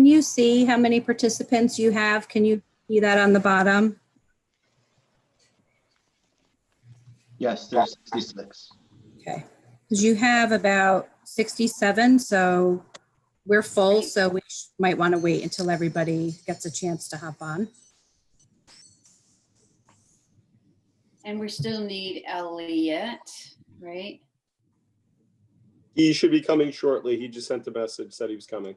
Can you see how many participants you have? Can you see that on the bottom? Yes, there's 66. Okay, because you have about 67, so we're full, so we might want to wait until everybody gets a chance to hop on. And we still need Elliot, right? He should be coming shortly. He just sent a message, said he was coming.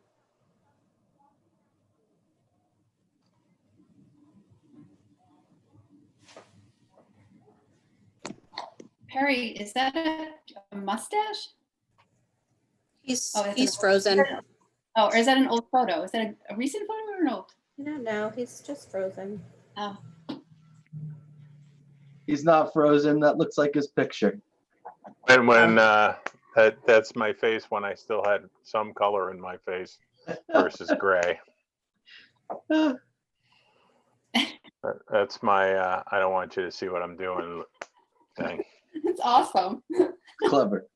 Perry, is that a mustache? He's frozen. Oh, or is that an old photo? Is that a recent photo or no? I don't know. He's just frozen. Oh, He's not frozen. That looks like his picture. And when that's my face when I still had some color in my face versus gray. That's my I don't want you to see what I'm doing thing. that's awesome. Clever.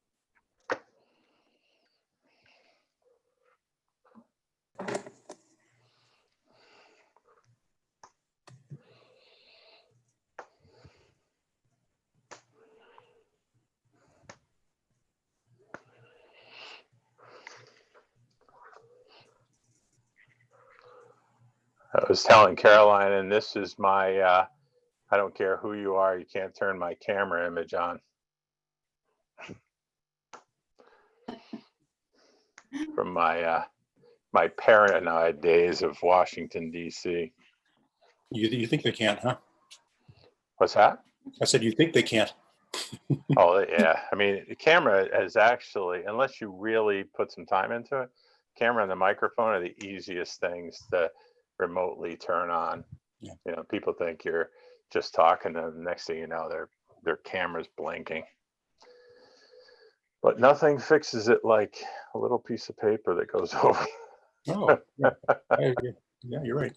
I was telling Caroline, and this is my, I don't care who you are, you can't turn my camera image on. From my my paranoid days of Washington, D.C. You think they can't, huh? What's that? I said, you think they can't. Oh, yeah. I mean, the camera is actually, unless you really put some time into it, camera and the microphone are the easiest things to remotely turn on. Yeah. You know, people think you're just talking to them. Next thing you know, their camera's blinking. But nothing fixes it like a little piece of paper that goes over. Oh, yeah. Yeah, you're right.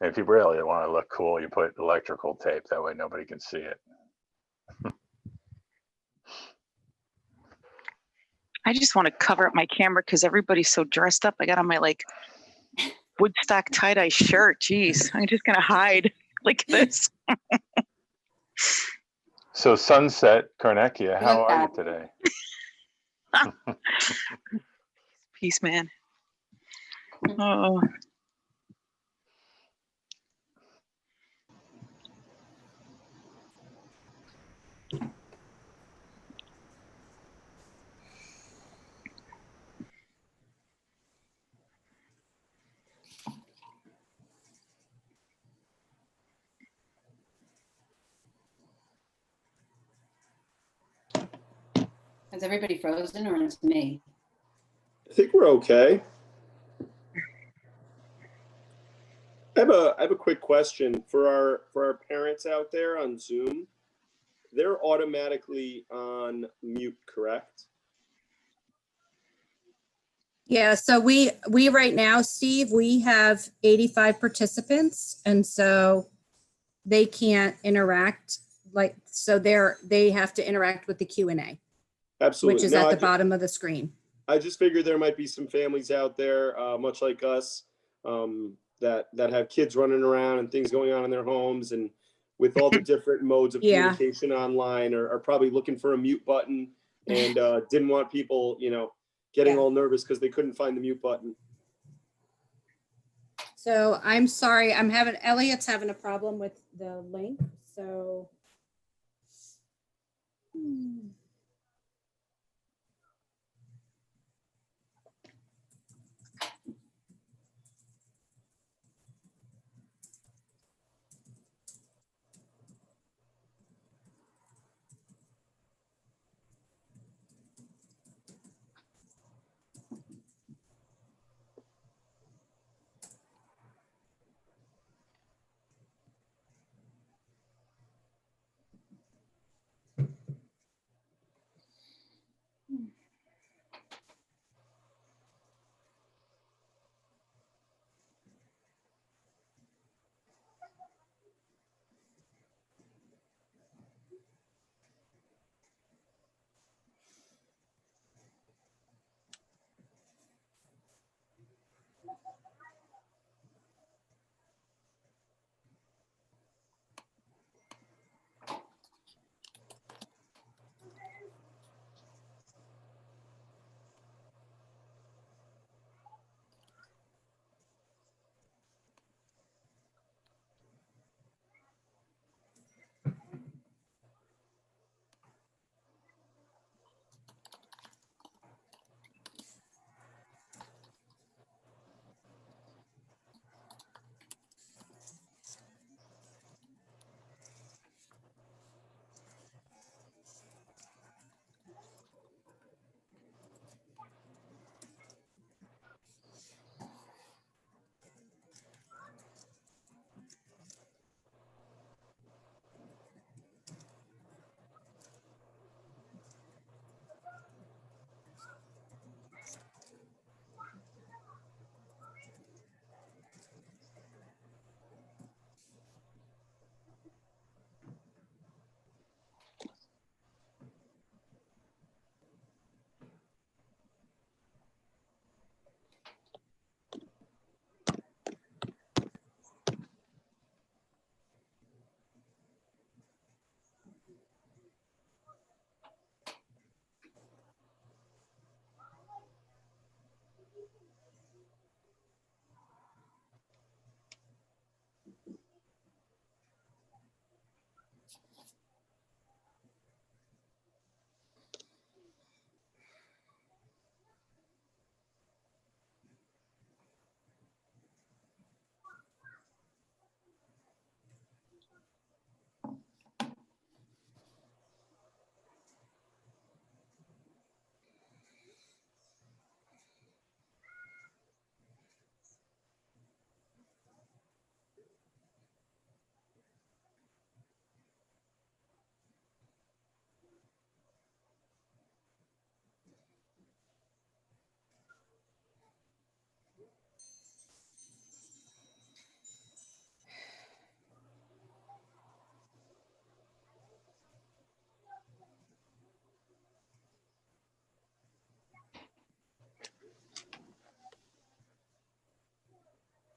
And if you really want to look cool, you put electrical tape. That way nobody can see it. I just want to cover up my camera because everybody's so dressed up. I got on my like Woodstock tie-dye shirt. Jeez, I'm just gonna hide like this. So Sunset Carnecchia, how look are you bad. today? Peace, man. Oh, Is everybody frozen or is it me? I think we're okay. I have a quick question for our parents out there on Zoom. They're automatically on mute, correct? Yeah, so we right now, Steve, we have 85 participants, and so they can't interact so they have to interact with the Q&A, Absolutely. which is No, at the bottom of the screen. I just figured there might be some families out there, much like us, that have kids running around and things going on in their homes, and with all the different modes of Yeah. communication online, are probably looking for a mute button and didn't want people, getting all nervous because they couldn't find the mute button. So I'm sorry, Elliot's having a problem with the link, so.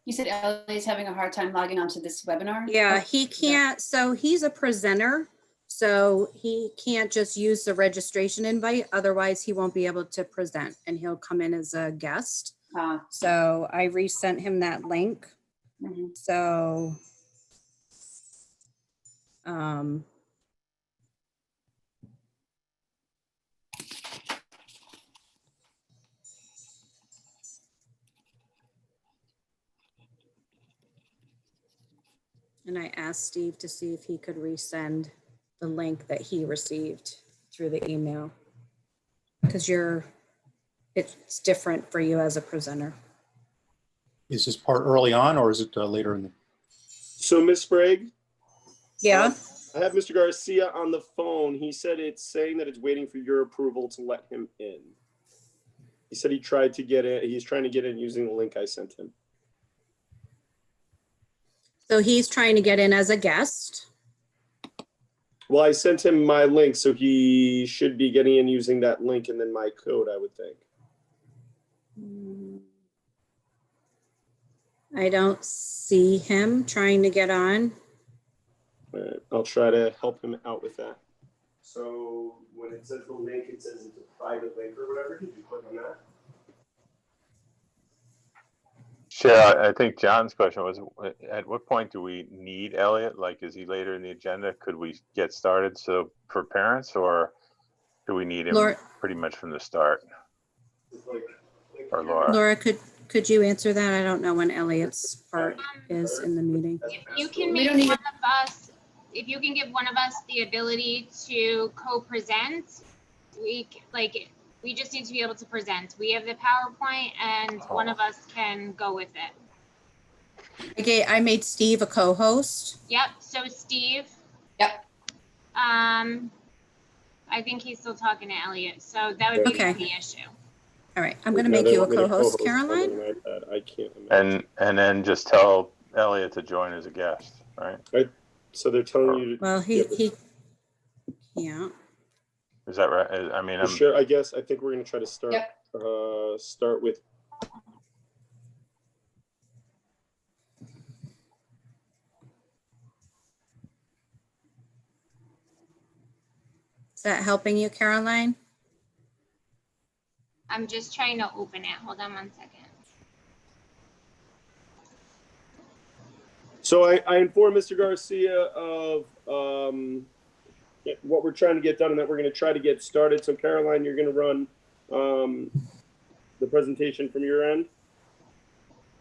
You said Ellie's having a hard time logging onto this webinar? Yeah, he can't, so he's a presenter, so he can't just use the registration invite, otherwise he won't be able to present, and he'll come in as a guest. So I resent him that link, Mhm. so. And I asked Steve to see if he could resend the link that he received through the email. Because it's different for you as a presenter. Is this part early on or is it later in the? So Ms. Sprague, Yeah, I have Mr. Garcia on the phone. He said it's saying that it's waiting for your approval to let him in. He said he tried to get in. He's trying to get in using the link I sent him. so he's trying to get in as a guest. Well, I sent him my link, so he should be getting in using that link and then my code, I would think. I don't see him trying to get on. All right, I'll try to help him out with that. So when it says the link, it says it's a private link or whatever. Did you click on that? Sure, I think John's question was, at what point do we need Elliot? Like, is he later in the agenda? Could we get started so for parents, or do we need him Laura- pretty much from the start? It's like, Or Laura? Laura, could you answer that? I don't know when Elliot's part is in the meeting. If you can We make don't need- one of us, if you can give one of us the ability to co-present, we just need to be able to present. We have the PowerPoint and one of us can go with it. Okay, I made Steve a co-host. Yep, so Steve. Yep. I think he's still talking to Elliot, so that would be Okay. the issue. All right, I'm gonna Now make they you a want me to co-host, co-host on Caroline. an iPad. I can't imagine. And then just tell Elliot to join as a guest, right? So they're telling you to. Well, yeah. Is that right? I mean, I'm Sure, I guess. I think we're going to try to start. Yep. Start with. Is that helping you, Caroline? I'm just trying to open it. Hold on 1 second. So I informed Mr. Garcia of what we're trying to get done and that we're going to try to get started. So Caroline, you're going to run the presentation from your end.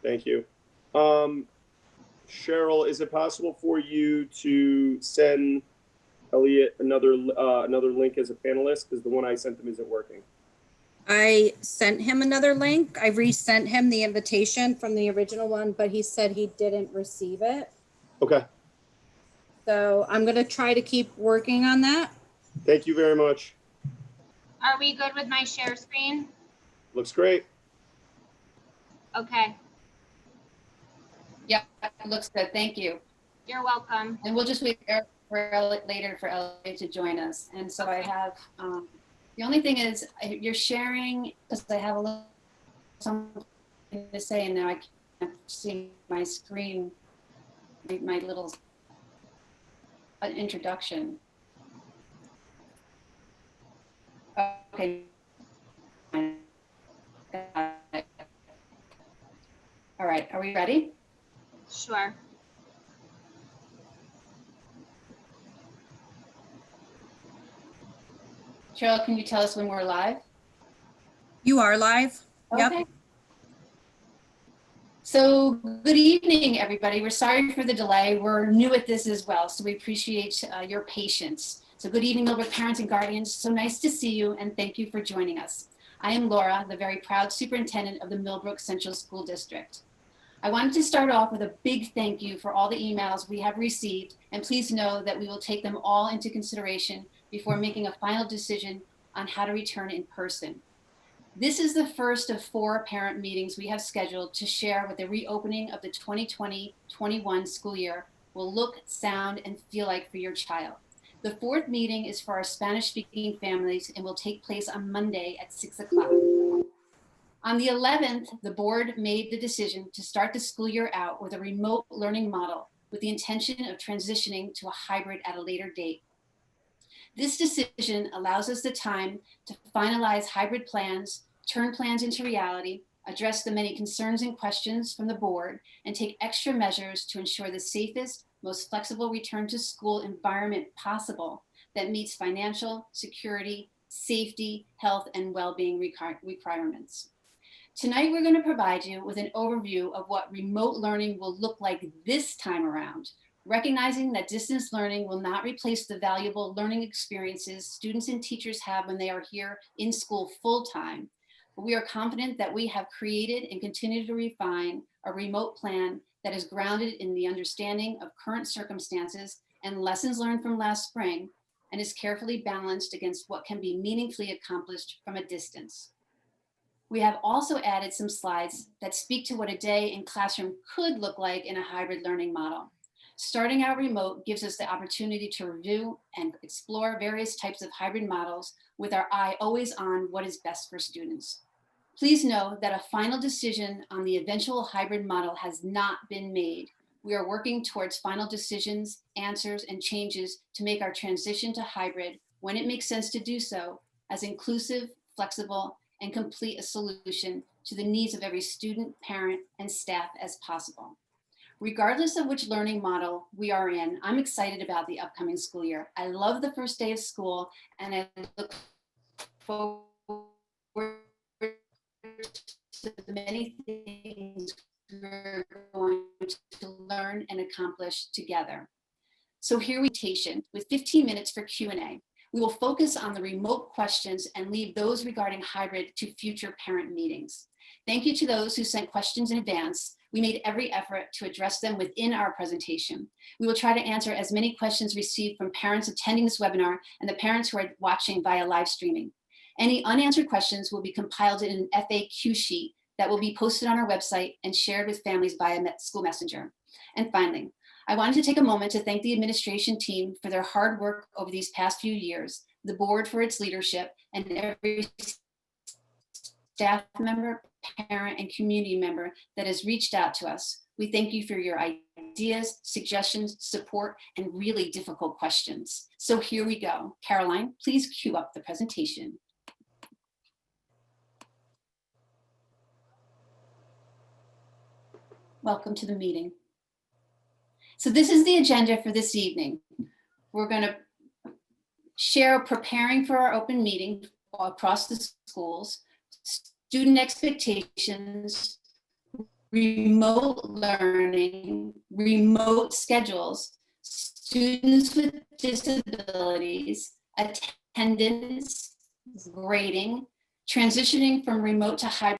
Thank you. Cheryl, is it possible for you to send Elliot another link as a panelist, because the one I sent him isn't working? I sent him another link. I resent him the invitation from the original one, but he said he didn't receive it. Okay. So I'm gonna try to keep working on that. Thank you very much. Are we good with my share screen? Looks great. Okay, Yeah, it looks good. Thank you. you're welcome. And we'll just wait for later for Elliot to join us. And so I have, the only thing is you're sharing, because I have a little something to say and now I can't see my screen, my little introduction. Okay. All right, are we ready? Sure. Cheryl, can you tell us when we're live? You are live? Yep. Okay. So good evening, everybody. We're sorry for the delay. We're new at this as well, so we appreciate your patience. So good evening, Millbrook parents and guardians. So nice to see you, and thank you for joining us. I am Laura, the very proud superintendent of the Millbrook Central School District. I wanted to start off with a big thank you for all the emails we have received, and please know that we will take them all into consideration before making a final decision on how to return in person. This is the first of 4 parent meetings we have scheduled to share what the reopening of the 2020-21 school year will look, sound, and feel like for your child. The 4th meeting is for our Spanish-speaking families and will take place on Monday at 6 o'clock. On the 11th, the board made the decision to start the school year out with a remote learning model with the intention of transitioning to a hybrid at a later date. This decision allows us the time to finalize hybrid plans, turn plans into reality, address the many concerns and questions from the board, and take extra measures to ensure the safest, most flexible return to school environment possible that meets financial, security, safety, health, and well-being requirements. Tonight, we're going to provide you with an overview of what remote learning will look like this time around, recognizing that distance learning will not replace the valuable learning experiences students and teachers have when they are here in school full-time. But we are confident that we have created and continue to refine a remote plan that is grounded in the understanding of current circumstances and lessons learned from last spring, and is carefully balanced against what can be meaningfully accomplished from a distance. We have also added some slides that speak to what a day in classroom could look like in a hybrid learning model. Starting out remote gives us the opportunity to review and explore various types of hybrid models with our eye always on what is best for students. Please know that a final decision on the eventual hybrid model has not been made. We are working towards final decisions, answers, and changes to make our transition to hybrid, when it makes sense to do so, as inclusive, flexible, and complete a solution to the needs of every student, parent, and staff as possible. Regardless of which learning model we are in, I'm excited about the upcoming school year. I love the first day of school, and I look forward to the many things we're going to learn and accomplish together. So here we are with 15 minutes for Q&A. We will focus on the remote questions and leave those regarding hybrid to future parent meetings. Thank you to those who sent questions in advance. We made every effort to address them within our presentation. We will try to answer as many questions received from parents attending this webinar and the parents who are watching via live streaming. Any unanswered questions will be compiled in an FAQ sheet that will be posted on our website and shared with families via School Messenger. And finally, I wanted to take a moment to thank the administration team for their hard work over these past few years, the board for its leadership, and every staff member, parent, and community member that has reached out to us. We thank you for your ideas, suggestions, support, and really difficult questions. So here we go. Caroline, please cue up the presentation. Welcome to the meeting. So this is the agenda for this evening. We're going to share preparing for our open meeting across the schools, student expectations, remote learning, remote schedules, students with disabilities, attendance, grading, transitioning from remote to hybrid.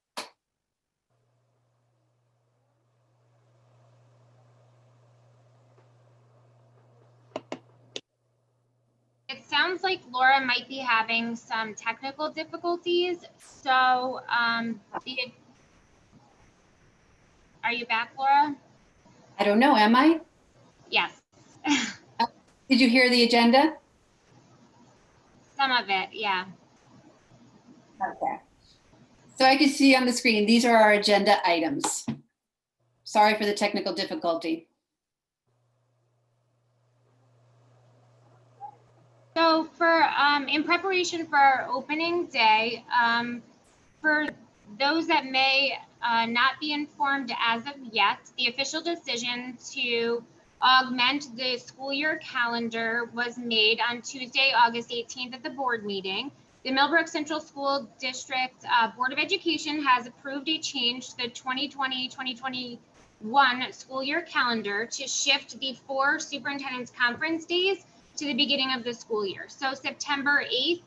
It sounds like Laura might be having some technical difficulties. So are you back, Laura? I don't know, am I? Yes. Did you hear the agenda? Some of it, yeah. Okay. So I can see on the screen, these are our agenda items. Sorry for the technical difficulty. So for in preparation for our opening day, for those that may not be informed as of yet, the official decision to augment the school year calendar was made on Tuesday, August 18th at the board meeting. The Millbrook Central School District Board of Education has approved a change to the 2020-2021 school year calendar to shift the 4 superintendent's conference days to the beginning of the school year. So September 8th,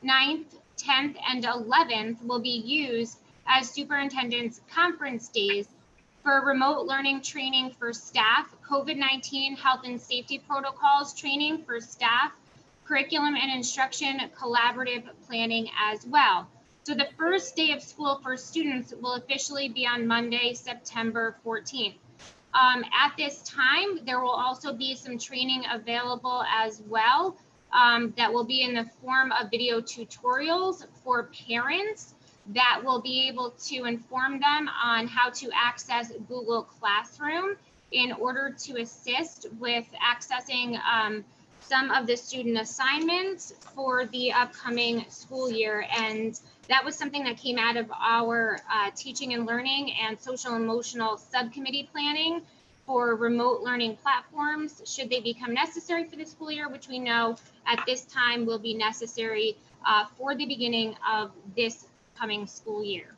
9th, 10th, and 11th will be used as superintendent's conference days for remote learning training for staff, COVID-19 health and safety protocols training for staff, curriculum and instruction collaborative planning as well. So the first day of school for students will officially be on Monday, September 14th. At this time, there will also be some training available as well that will be in the form of video tutorials for parents that will be able to inform them on how to access Google Classroom in order to assist with accessing some of the student assignments for the upcoming school year. And that was something that came out of our teaching and learning and social emotional subcommittee planning for remote learning platforms, should they become necessary for the school year, which we know at this time will be necessary for the beginning of this coming school year.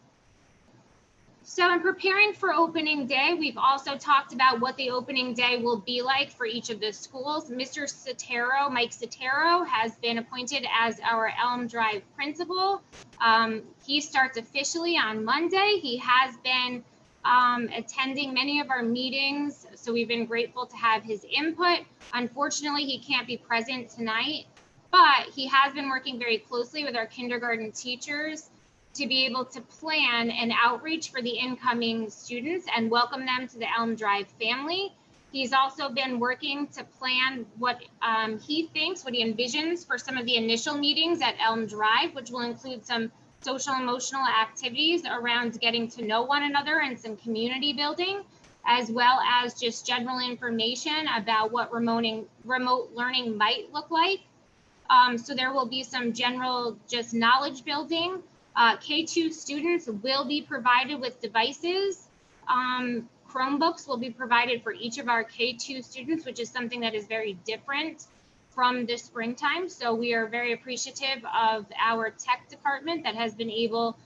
So in preparing for opening day, we've also talked about what the opening day will be like for each of the schools. Mr. Sotero, Mike Sotero, has been appointed as our Elm Drive principal. He starts officially on Monday. He has been attending many of our meetings, so we've been grateful to have his input. Unfortunately, he can't be present tonight, but he has been working very closely with our kindergarten teachers to be able to plan an outreach for the incoming students and welcome them to the Elm Drive family. He's also been working to plan what he thinks, what he envisions for some of the initial meetings at Elm Drive, which will include some social emotional activities around getting to know one another and some community building, as well as just general information about what remote learning might look like. So there will be some general just knowledge building. K2 students will be provided with devices. Chromebooks will be provided for each of our K2 students, which is something that is very different from the springtime. So we are very appreciative of our tech department that has been able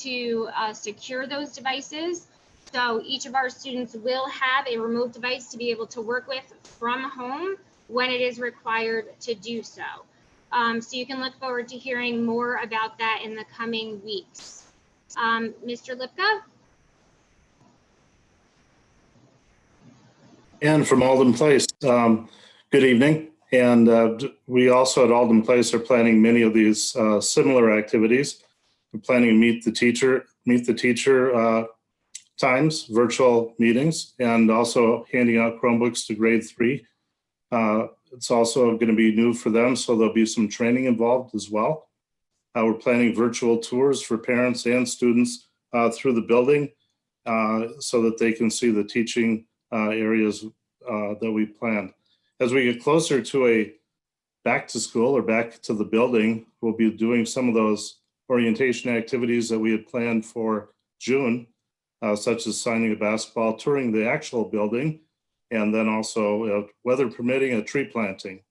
to secure those devices. So each of our students will have a remote device to be able to work with from home when it is required to do so. So you can look forward to hearing more about that in the coming weeks. Mr. Lipka? And from Alden Place, good evening. And we also at Alden Place are planning many of these similar activities. We're planning to meet the teacher times, virtual meetings, and also handing out Chromebooks to grade 3. It's also going to be new for them, so there'll be some training involved as well. We're planning virtual tours for parents and students through the building so that they can see the teaching areas that we planned. As we get closer to a back to school or back to the building, we'll be doing some of those orientation activities that we had planned for June, such as signing a basketball, touring the actual building, and then also, weather permitting, a tree planting.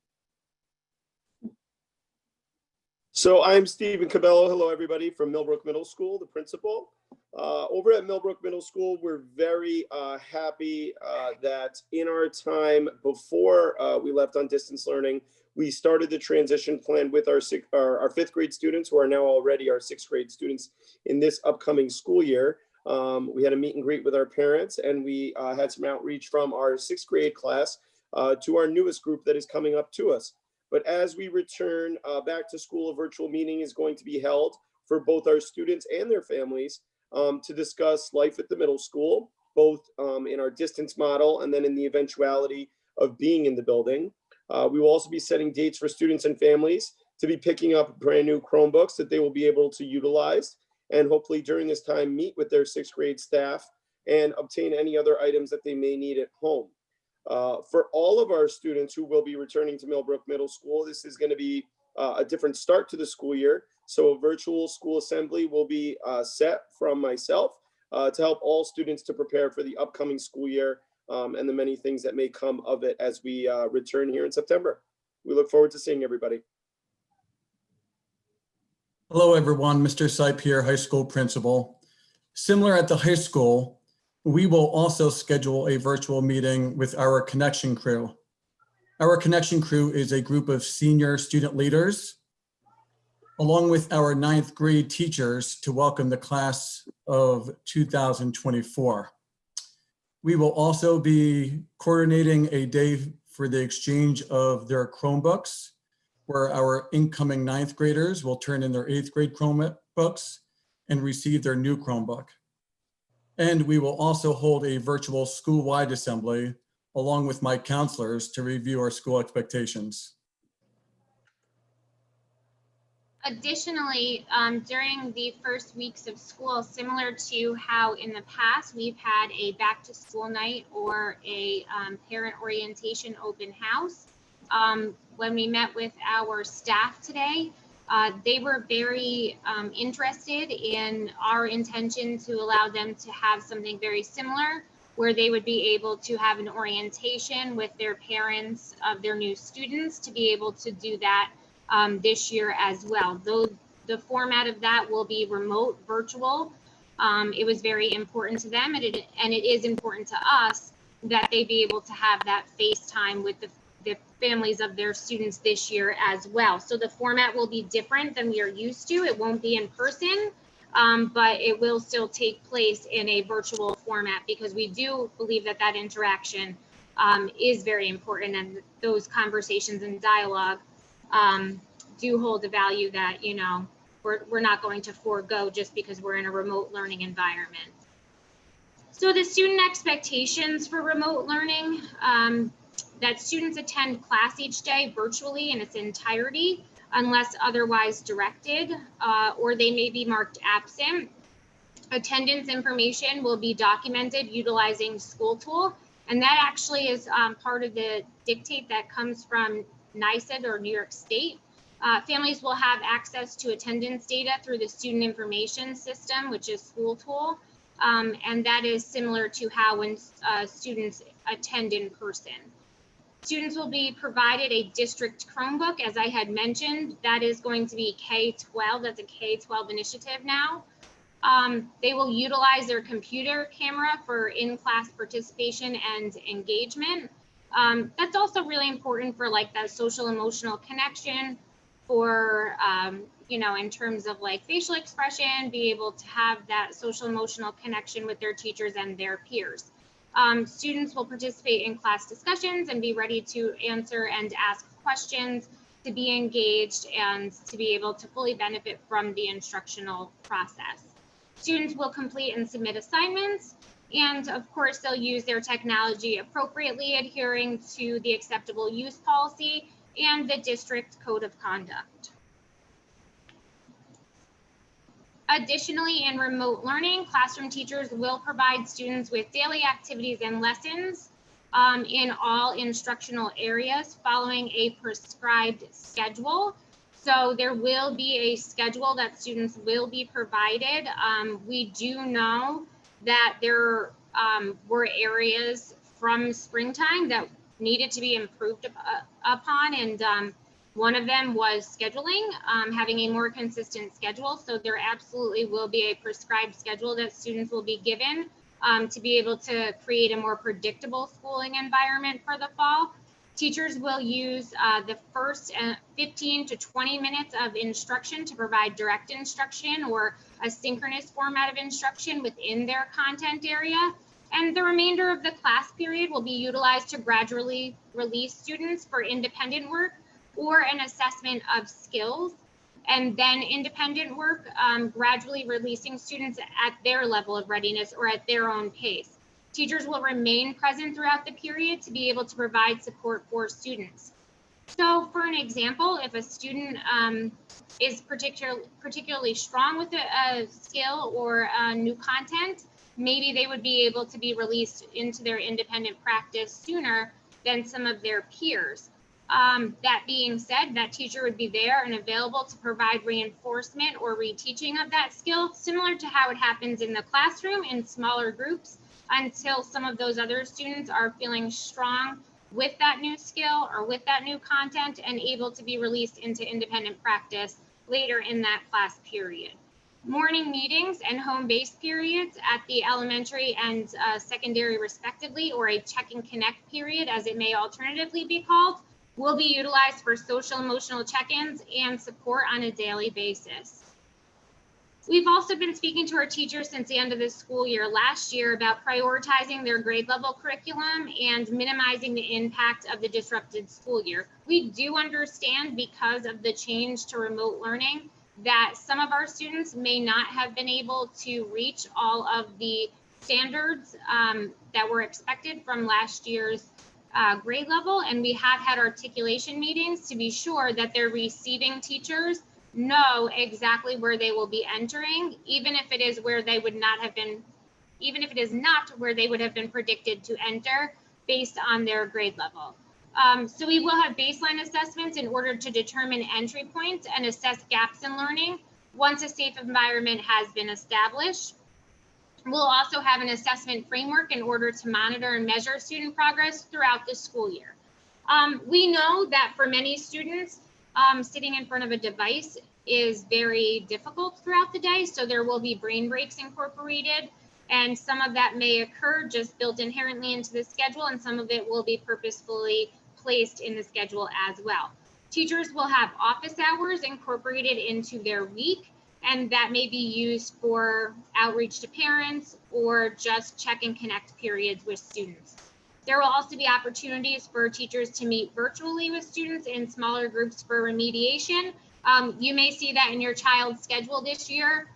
So I'm Stephen Cabello. Hello, everybody, from Millbrook Middle School, the principal. Over at Millbrook Middle School, we're very happy that in our time before we left on distance learning, we started the transition plan with our 5th grade students, who are now already our 6th grade students in this upcoming school year. We had a meet and greet with our parents, and we had some outreach from our 6th grade class to our newest group that is coming up to us. But as we return back to school, a virtual meeting is going to be held for both our students and their families to discuss life at the middle school, both in our distance model and then in the eventuality of being in the building. We will also be setting dates for students and families to be picking up brand new Chromebooks that they will be able to utilize, and hopefully during this time meet with their 6th grade staff and obtain any other items that they may need at home. For all of our students who will be returning to Millbrook Middle School, this is going to be a different start to the school year. So a virtual school assembly will be set from myself to help all students to prepare for the upcoming school year and the many things that may come of it as we return here in September. We look forward to seeing everybody. Hello, everyone. Mr. Sipe here, high school principal. Similar at the high school, we will also schedule a virtual meeting with our connection crew. Our connection crew is a group of senior student leaders, along with our 9th grade teachers, to welcome the class of 2024. We will also be coordinating a day for the exchange of their Chromebooks, where our incoming 9th graders will turn in their 8th grade Chromebooks and receive their new Chromebook. And we will also hold a virtual school-wide assembly along with my counselors to review our school expectations. Additionally, during the first weeks of school, similar to how in the past we've had a back to school night or a parent orientation open house, when we met with our staff today, they were very interested in our intention to allow them to have something very similar, where they would be able to have an orientation with their parents of their new students to be able to do that this year as well. Though the format of that will be remote, virtual, it was very important to them, and it is important to us that they be able to have that FaceTime with the families of their students this year as well. So the format will be different than we are used to. It won't be in person, but it will still take place in a virtual format, because we do believe that that interaction is very important, and those conversations and dialogue do hold a value that, you know, we're not going to forego just because we're in a remote learning environment. So the student expectations for remote learning, that students attend class each day virtually in its entirety unless otherwise directed, or they may be marked absent. Attendance information will be documented utilizing School Tool, and that actually is part of the dictate that comes from NYSED or New York State. Families will have access to attendance data through the Student Information System, which is School Tool, and that is similar to how when students attend in person. Students will be provided a district Chromebook, as I had mentioned. That is going to be K-12. That's a K-12 initiative now. They will utilize their computer camera for in-class participation and engagement. That's also really important for like that social emotional connection, for you know, in terms of like facial expression, be able to have that social emotional connection with their teachers and their peers. Students will participate in class discussions and be ready to answer and ask questions, to be engaged, and to be able to fully benefit from the instructional process. Students will complete and submit assignments, and of course they'll use their technology appropriately, adhering to the acceptable use policy and the district code of conduct. Additionally, in remote learning, classroom teachers will provide students with daily activities and lessons in all instructional areas following a prescribed schedule. So there will be a schedule that students will be provided. We do know that there were areas from springtime that needed to be improved upon, and one of them was scheduling, having a more consistent schedule. So there absolutely will be a prescribed schedule that students will be given to be able to create a more predictable schooling environment for the fall. Teachers will use the first 15 to 20 minutes of instruction to provide direct instruction or a synchronous format of instruction within their content area. And the remainder of the class period will be utilized to gradually release students for independent work or an assessment of skills, and then independent work, gradually releasing students at their level of readiness or at their own pace. Teachers will remain present throughout the period to be able to provide support for students. So for an example, if a student is particularly strong with a skill or new content, maybe they would be able to be released into their independent practice sooner than some of their peers. That being said, that teacher would be there and available to provide reinforcement or reteaching of that skill, similar to how it happens in the classroom in smaller groups, until some of those other students are feeling strong with that new skill or with that new content and able to be released into independent practice later in that class period. Morning meetings and home-based periods at the elementary and secondary respectively, or a check and connect period as it may alternatively be called, will be utilized for social emotional check-ins and support on a daily basis. We've also been speaking to our teachers since the end of this school year last year about prioritizing their grade level curriculum and minimizing the impact of the disrupted school year. We do understand, because of the change to remote learning, that some of our students may not have been able to reach all of the standards that were expected from last year's grade level, and we have had articulation meetings to be sure that they're receiving teachers know exactly where they will be entering, even if it is where they would not have been, even if it is not where they would have been predicted to enter based on their grade level. So we will have baseline assessments in order to determine entry points and assess gaps in learning once a safe environment has been established. We'll also have an assessment framework in order to monitor and measure student progress throughout the school year. We know that for many students, sitting in front of a device is very difficult throughout the day, so there will be brain breaks incorporated, and some of that may occur just built inherently into the schedule, and some of it will be purposefully placed in the schedule as well. Teachers will have office hours incorporated into their week, and that may be used for outreach to parents or just check and connect periods with students. There will also be opportunities for teachers to meet virtually with students in smaller groups for remediation. You may see that in your child's schedule this year,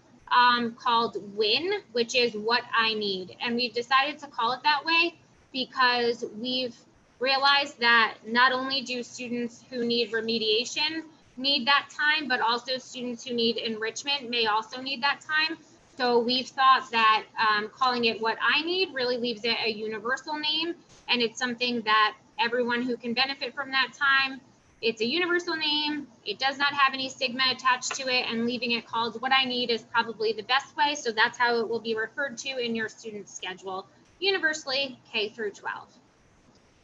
called WIN, which is What I Need. And we've decided to call it that way because we've realized that not only do students who need remediation need that time, but also students who need enrichment may also need that time. So we've thought that calling it What I Need really leaves it a universal name, and it's something that everyone who can benefit from that time, it's a universal name, it does not have any stigma attached to it, and leaving it called What I Need is probably the best way. So that's how it will be referred to in your student schedule, universally K through 12.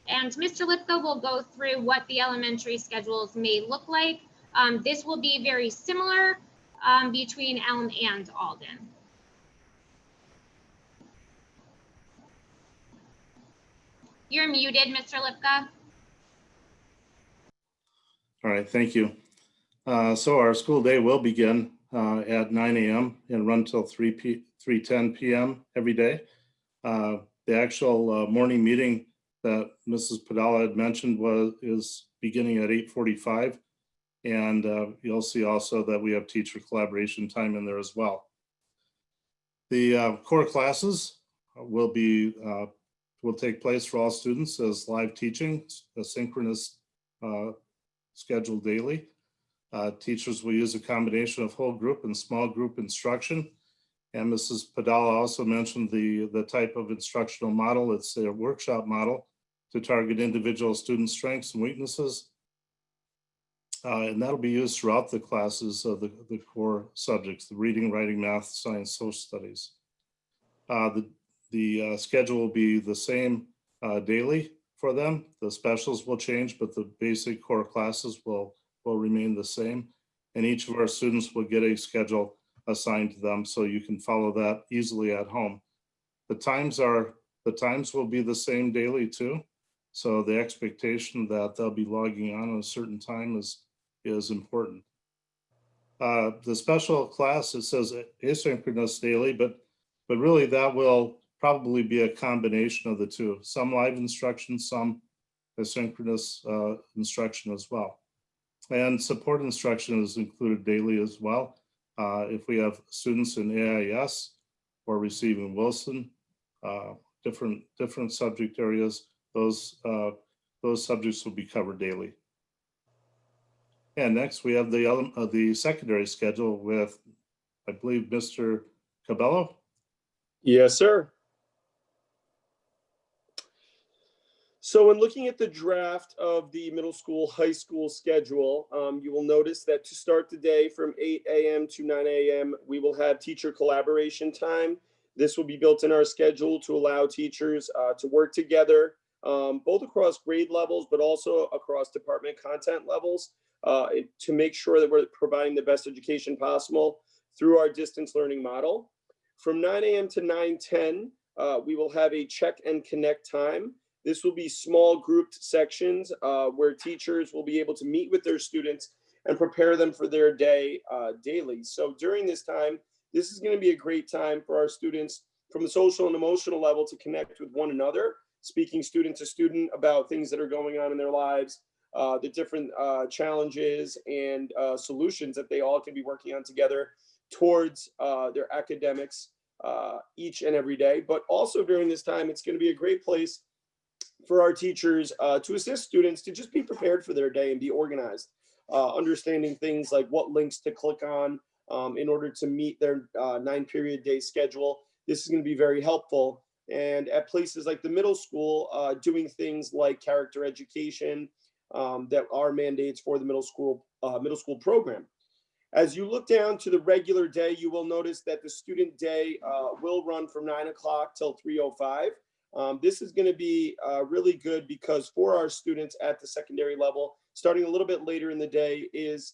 And Mr. Lipko will go through what the elementary schedules may look like. This will be very similar between Elm and Alden. You're muted, Mr. Lipka. All right, thank you. So our school day will begin at 9 a.m. and run till 3:10 p.m. every day. The actual morning meeting that Mrs. Padala had mentioned is beginning at 8:45. And you'll see also that we have teacher collaboration time in there as well. The core classes will take place for all students as live teaching, asynchronous scheduled daily. Teachers will use a combination of whole group and small group instruction. And Mrs. Padala also mentioned the type of instructional model. It's a workshop model to target individual student strengths and weaknesses. And that'll be used throughout the classes of the core subjects, the reading, writing, math, science, social studies. The schedule will be the same daily for them. The specials will change, but the basic core classes will remain the same. And each of our students will get a schedule assigned to them so you can follow that easily at home. The times will be the same daily too. So the expectation that they'll be logging on at a certain time is important. The special class, it says asynchronous daily, but really that will probably be a combination of the two. Some live instruction, some asynchronous instruction as well. And support instruction is included daily as well. If we have students in AIS or receiving Wilson, different subject areas, those subjects will be covered daily. And next we have the secondary schedule with, I believe, Mr. Cabello. Yes, sir. So when looking at the draft of the middle school, high school schedule, you will notice that to start the day from 8 a.m. to 9 a.m., we will have teacher collaboration time. This will be built in our schedule to allow teachers to work together, both across grade levels, but also across department content levels, to make sure that we're providing the best education possible through our distance learning model. From 9 a.m. to 9:10, we will have a check and connect time. This will be small grouped sections where teachers will be able to meet with their students and prepare them for their day daily. So during this time, this is going to be a great time for our students from the social and emotional level to connect with one another, speaking student to student about things that are going on in their lives, the different challenges and solutions that they all can be working on together towards their academics each and every day. But also during this time, it's going to be a great place for our teachers to assist students to just be prepared for their day and be organized. understanding things like what links to click on in order to meet their 9-period day schedule. This is going to be very helpful. And at places like the middle school, doing things like character education that are mandates for the middle school program. As you look down to the regular day, you will notice that the student day will run from 9 o'clock till 3:05. This is going to be really good because for our students at the secondary level, starting a little bit later in the day is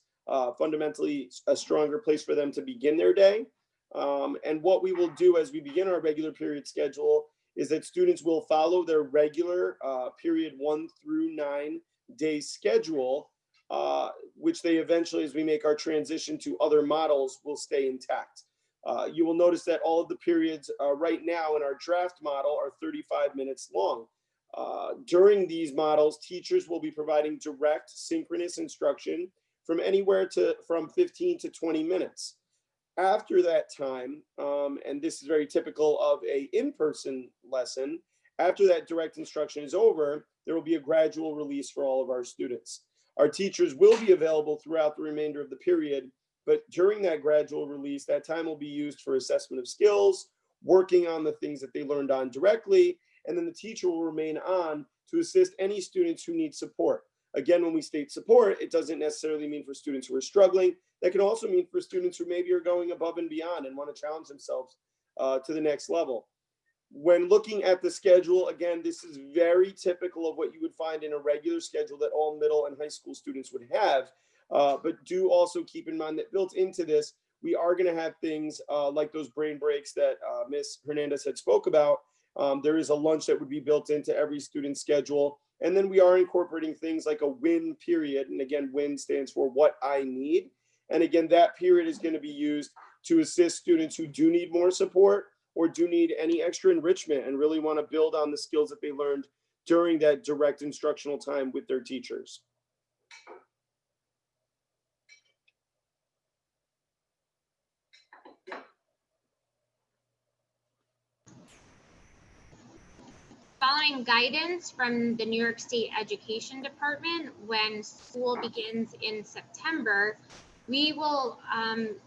fundamentally a stronger place for them to begin their day. And what we will do as we begin our regular period schedule is that students will follow their regular period 1 through 9 day schedule, which they eventually, as we make our transition to other models, will stay intact. You will notice that all of the periods right now in our draft model are 35 minutes long. During these models, teachers will be providing direct synchronous instruction from anywhere from 15 to 20 minutes. After that time, and this is very typical of an in-person lesson, after that direct instruction is over, there will be a gradual release for all of our students. Our teachers will be available throughout the remainder of the period, but during that gradual release, that time will be used for assessment of skills, working on the things that they learned on directly, and then the teacher will remain on to assist any students who need support. Again, when we state support, it doesn't necessarily mean for students who are struggling. That can also mean for students who maybe are going above and beyond and want to challenge themselves to the next level. When looking at the schedule, again, this is very typical of what you would find in a regular schedule that all middle and high school students would have. But do also keep in mind that built into this, we are going to have things like those brain breaks that Ms. Hernandez had spoke about. There is a lunch that would be built into every student's schedule. And then we are incorporating things like a WIN period. And again, WIN stands for what I need. And again, that period is going to be used to assist students who do need more support or do need any extra enrichment and really want to build on the skills that they learned during that direct instructional time with their teachers. Following guidance from the New York State Education Department, when school begins in September, we will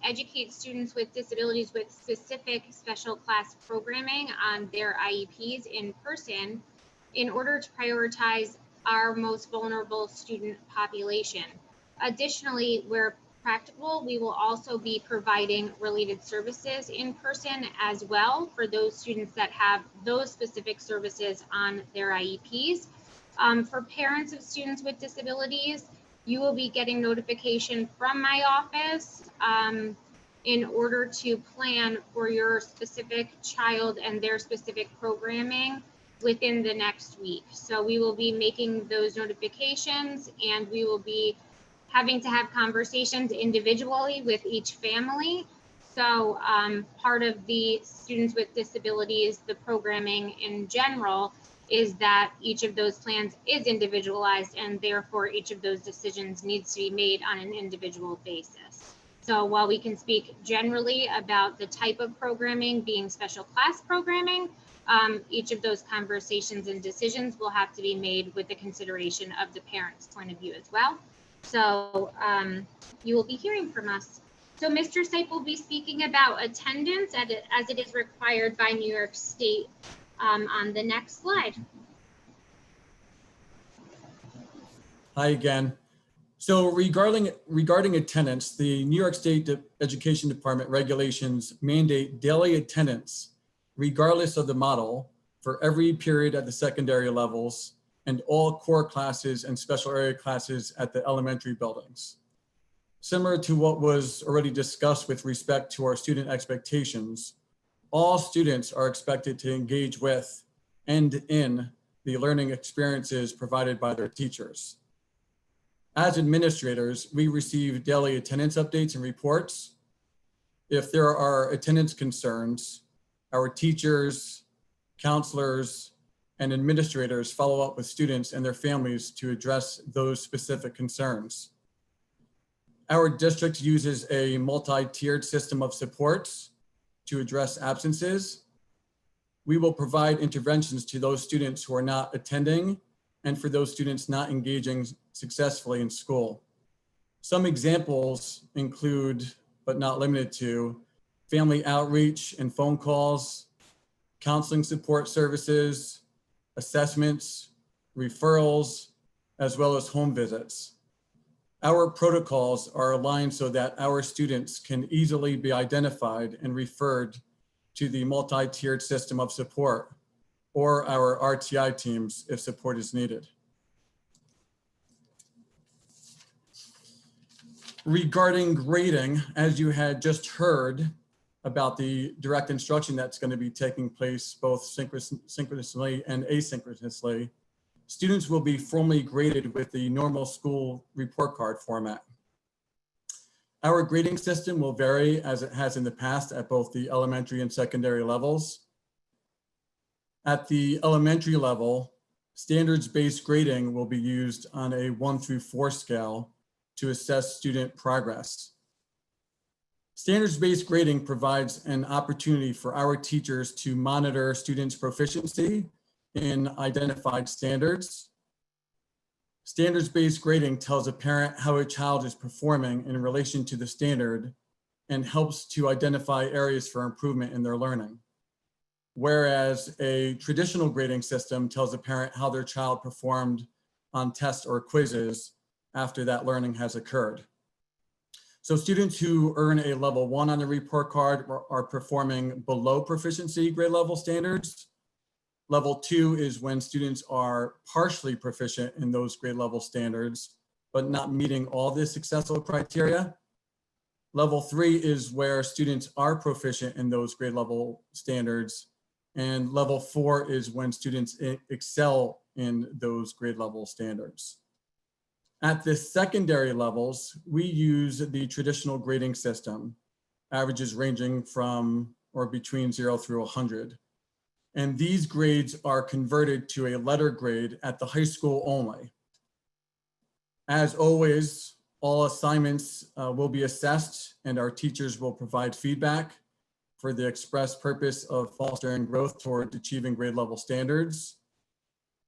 educate students with disabilities with specific special class programming on their IEPs in person in order to prioritize our most vulnerable student population. Additionally, where practical, we will also be providing related services in person as well for those students that have those specific services on their IEPs. For parents of students with disabilities, you will be getting notification from my office in order to plan for your specific child and their specific programming within the next week. So we will be making those notifications and we will be having to have conversations individually with each family. So part of the students with disabilities, the programming in general, is that each of those plans is individualized and therefore each of those decisions needs to be made on an individual basis. So while we can speak generally about the type of programming being special class programming, each of those conversations and decisions will have to be made with the consideration of the parent's point of view as well. So you will be hearing from us. So Mr. Sipe will be speaking about attendance as it is required by New York State on the next slide. Hi again. So regarding attendance, the New York State Education Department regulations mandate daily attendance, regardless of the model, for every period at the secondary levels and all core classes and special area classes at the elementary buildings. Similar to what was already discussed with respect to our student expectations, all students are expected to engage with and in the learning experiences provided by their teachers. As administrators, we receive daily attendance updates and reports. If there are attendance concerns, our teachers, counselors, and administrators follow up with students and their families to address those specific concerns. Our district uses a multi-tiered system of supports to address absences. We will provide interventions to those students who are not attending and for those students not engaging successfully in school. Some examples include, but not limited to, family outreach and phone calls, counseling support services, assessments, referrals, as well as home visits. Our protocols are aligned so that our students can easily be identified and referred to the multi-tiered system of support or our RTI teams if support is needed. Regarding grading, as you had just heard about the direct instruction that's going to be taking place both synchronously and asynchronously, students will be formally graded with the normal school report card format. Our grading system will vary as it has in the past at both the elementary and secondary levels. At the elementary level, standards-based grading will be used on a 1 through 4 scale to assess student progress. Standards-based grading provides an opportunity for our teachers to monitor students' proficiency in identified standards. Standards-based grading tells a parent how a child is performing in relation to the standard and helps to identify areas for improvement in their learning. Whereas a traditional grading system tells a parent how their child performed on tests or quizzes after that learning has occurred. So students who earn a level 1 on the report card are performing below proficiency grade level standards. Level 2 is when students are partially proficient in those grade level standards, but not meeting all the successful criteria. Level 3 is where students are proficient in those grade level standards. And level 4 is when students excel in those grade level standards. At the secondary levels, we use the traditional grading system, averages ranging from or between 0 through 100. And these grades are converted to a letter grade at the high school only. As always, all assignments will be assessed and our teachers will provide feedback for the express purpose of fostering growth toward achieving grade level standards.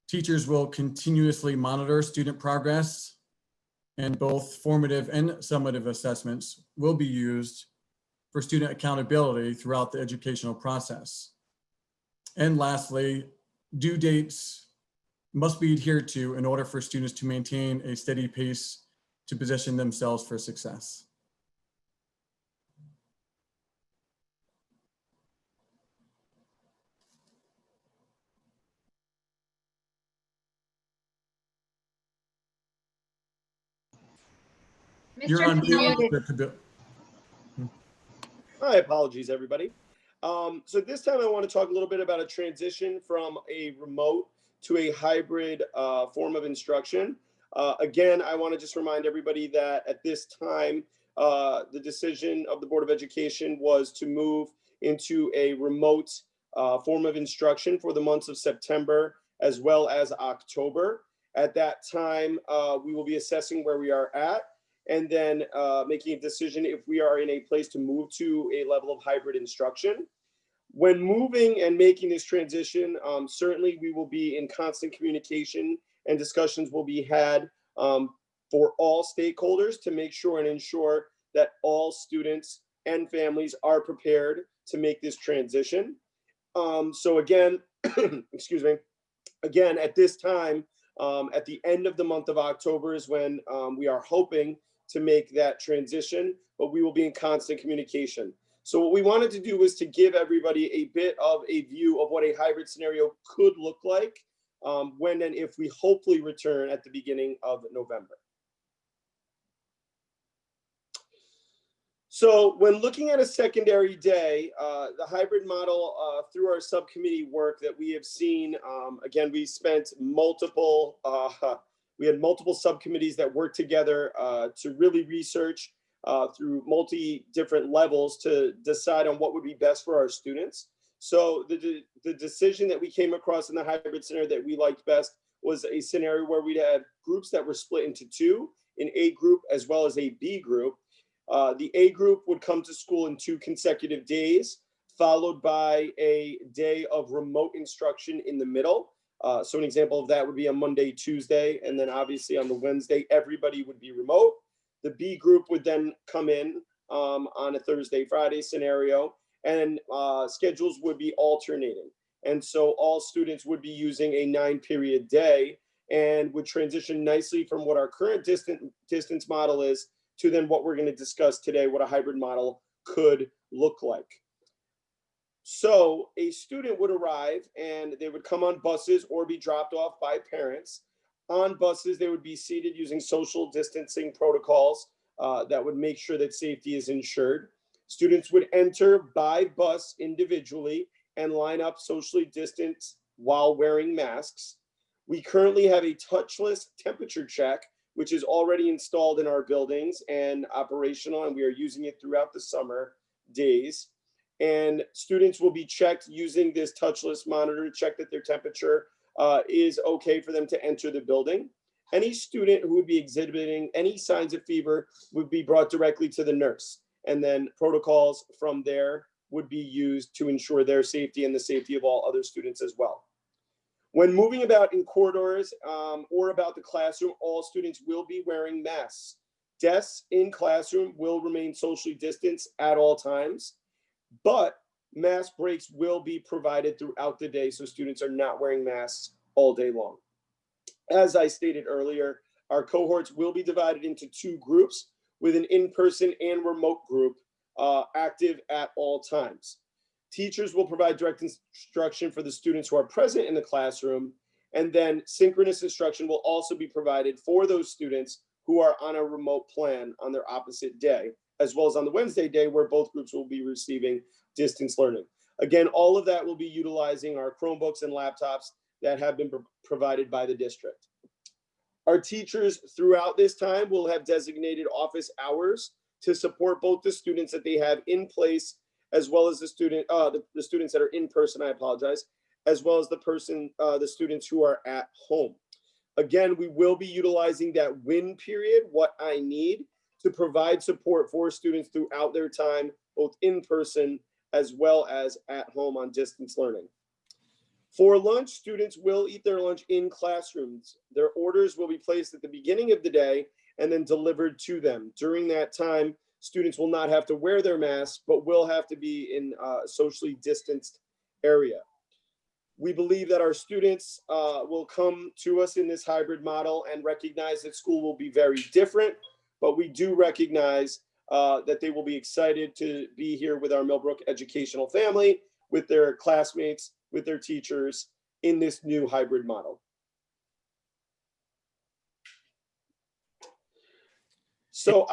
Teachers will continuously monitor student progress, and both formative and summative assessments will be used for student accountability throughout the educational process. And lastly, due dates must be adhered to in order for students to maintain a steady pace to position themselves for success. You're on mute, Mr. Cabil. My apologies, everybody. So this time I want to talk a little bit about a transition from a remote to a hybrid form of instruction. Again, I want to just remind everybody that at this time, the decision of the Board of Education was to move into a remote form of instruction for the months of September as well as October. At that time, we will be assessing where we are at and then making a decision if we are in a place to move to a level of hybrid instruction. When moving and making this transition, certainly we will be in constant communication and discussions will be had for all stakeholders to make sure and ensure that all students and families are prepared to make this transition. So again, excuse me, again, at this time, at the end of the month of October is when we are hoping to make that transition, but we will be in constant communication. So what we wanted to do was to give everybody a bit of a view of what a hybrid scenario could look like when and if we hopefully return at the beginning of November. So when looking at a secondary day, the hybrid model through our subcommittee work that we have seen, again, we spent multiple, we had multiple subcommittees that worked together to really research through different levels to decide on what would be best for our students. So the decision that we came across in the hybrid scenario that we liked best was a scenario where we'd have groups that were split into two, an A group as well as a B group. The A group would come to school in 2 consecutive days, followed by a day of remote instruction in the middle. So an example of that would be a Monday, Tuesday, and then obviously on the Wednesday, everybody would be remote. The B group would then come in on a Thursday, Friday scenario, and schedules would be alternating. And so all students would be using a 9-period day and would transition nicely from what our current distance model is to then what we're going to discuss today, what a hybrid model could look like. So a student would arrive and they would come on buses or be dropped off by parents. On buses, they would be seated using social distancing protocols that would make sure that safety is ensured. Students would enter by bus individually and line up socially distanced while wearing masks. We currently have a touchless temperature check, which is already installed in our buildings and operational, and we are using it throughout the summer days. And students will be checked using this touchless monitor to check that their temperature is okay for them to enter the building. Any student who would be exhibiting any signs of fever would be brought directly to the nurse, and then protocols from there would be used to ensure their safety and the safety of all other students as well. When moving about in corridors or about the classroom, all students will be wearing masks. Desks in classroom will remain socially distanced at all times, but mask breaks will be provided throughout the day so students are not wearing masks all day long. As I stated earlier, our cohorts will be divided into 2 groups with an in-person and remote group active at all times. Teachers will provide direct instruction for the students who are present in the classroom, and then synchronous instruction will also be provided for those students who are on a remote plan on their opposite day, as well as on the Wednesday day where both groups will be receiving distance learning. Again, all of that will be utilizing our Chromebooks and laptops that have been provided by the district. Our teachers throughout this time will have designated office hours to support both the students that they have in place, as well as the students that are in person, I apologize, as well as the students who are at home. Again, we will be utilizing that WIN period, what I need, to provide support for students throughout their time, both in person as well as at home on distance learning. For lunch, students will eat their lunch in classrooms. Their orders will be placed at the beginning of the day and then delivered to them. During that time, students will not have to wear their masks, but will have to be in a socially distanced area. We believe that our students will come to us in this hybrid model and recognize that school will be very different, but we do recognize that they will be excited to be here with our Millbrook educational family, with their classmates, with their teachers in this new hybrid model. So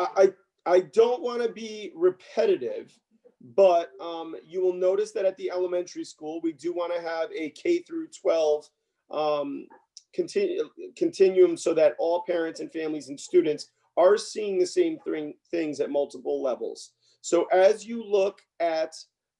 I don't want to be repetitive, but you will notice that at the elementary school, we do want to have a K through 12 continuum so that all parents and families and students are seeing the same things at multiple levels. So as you look at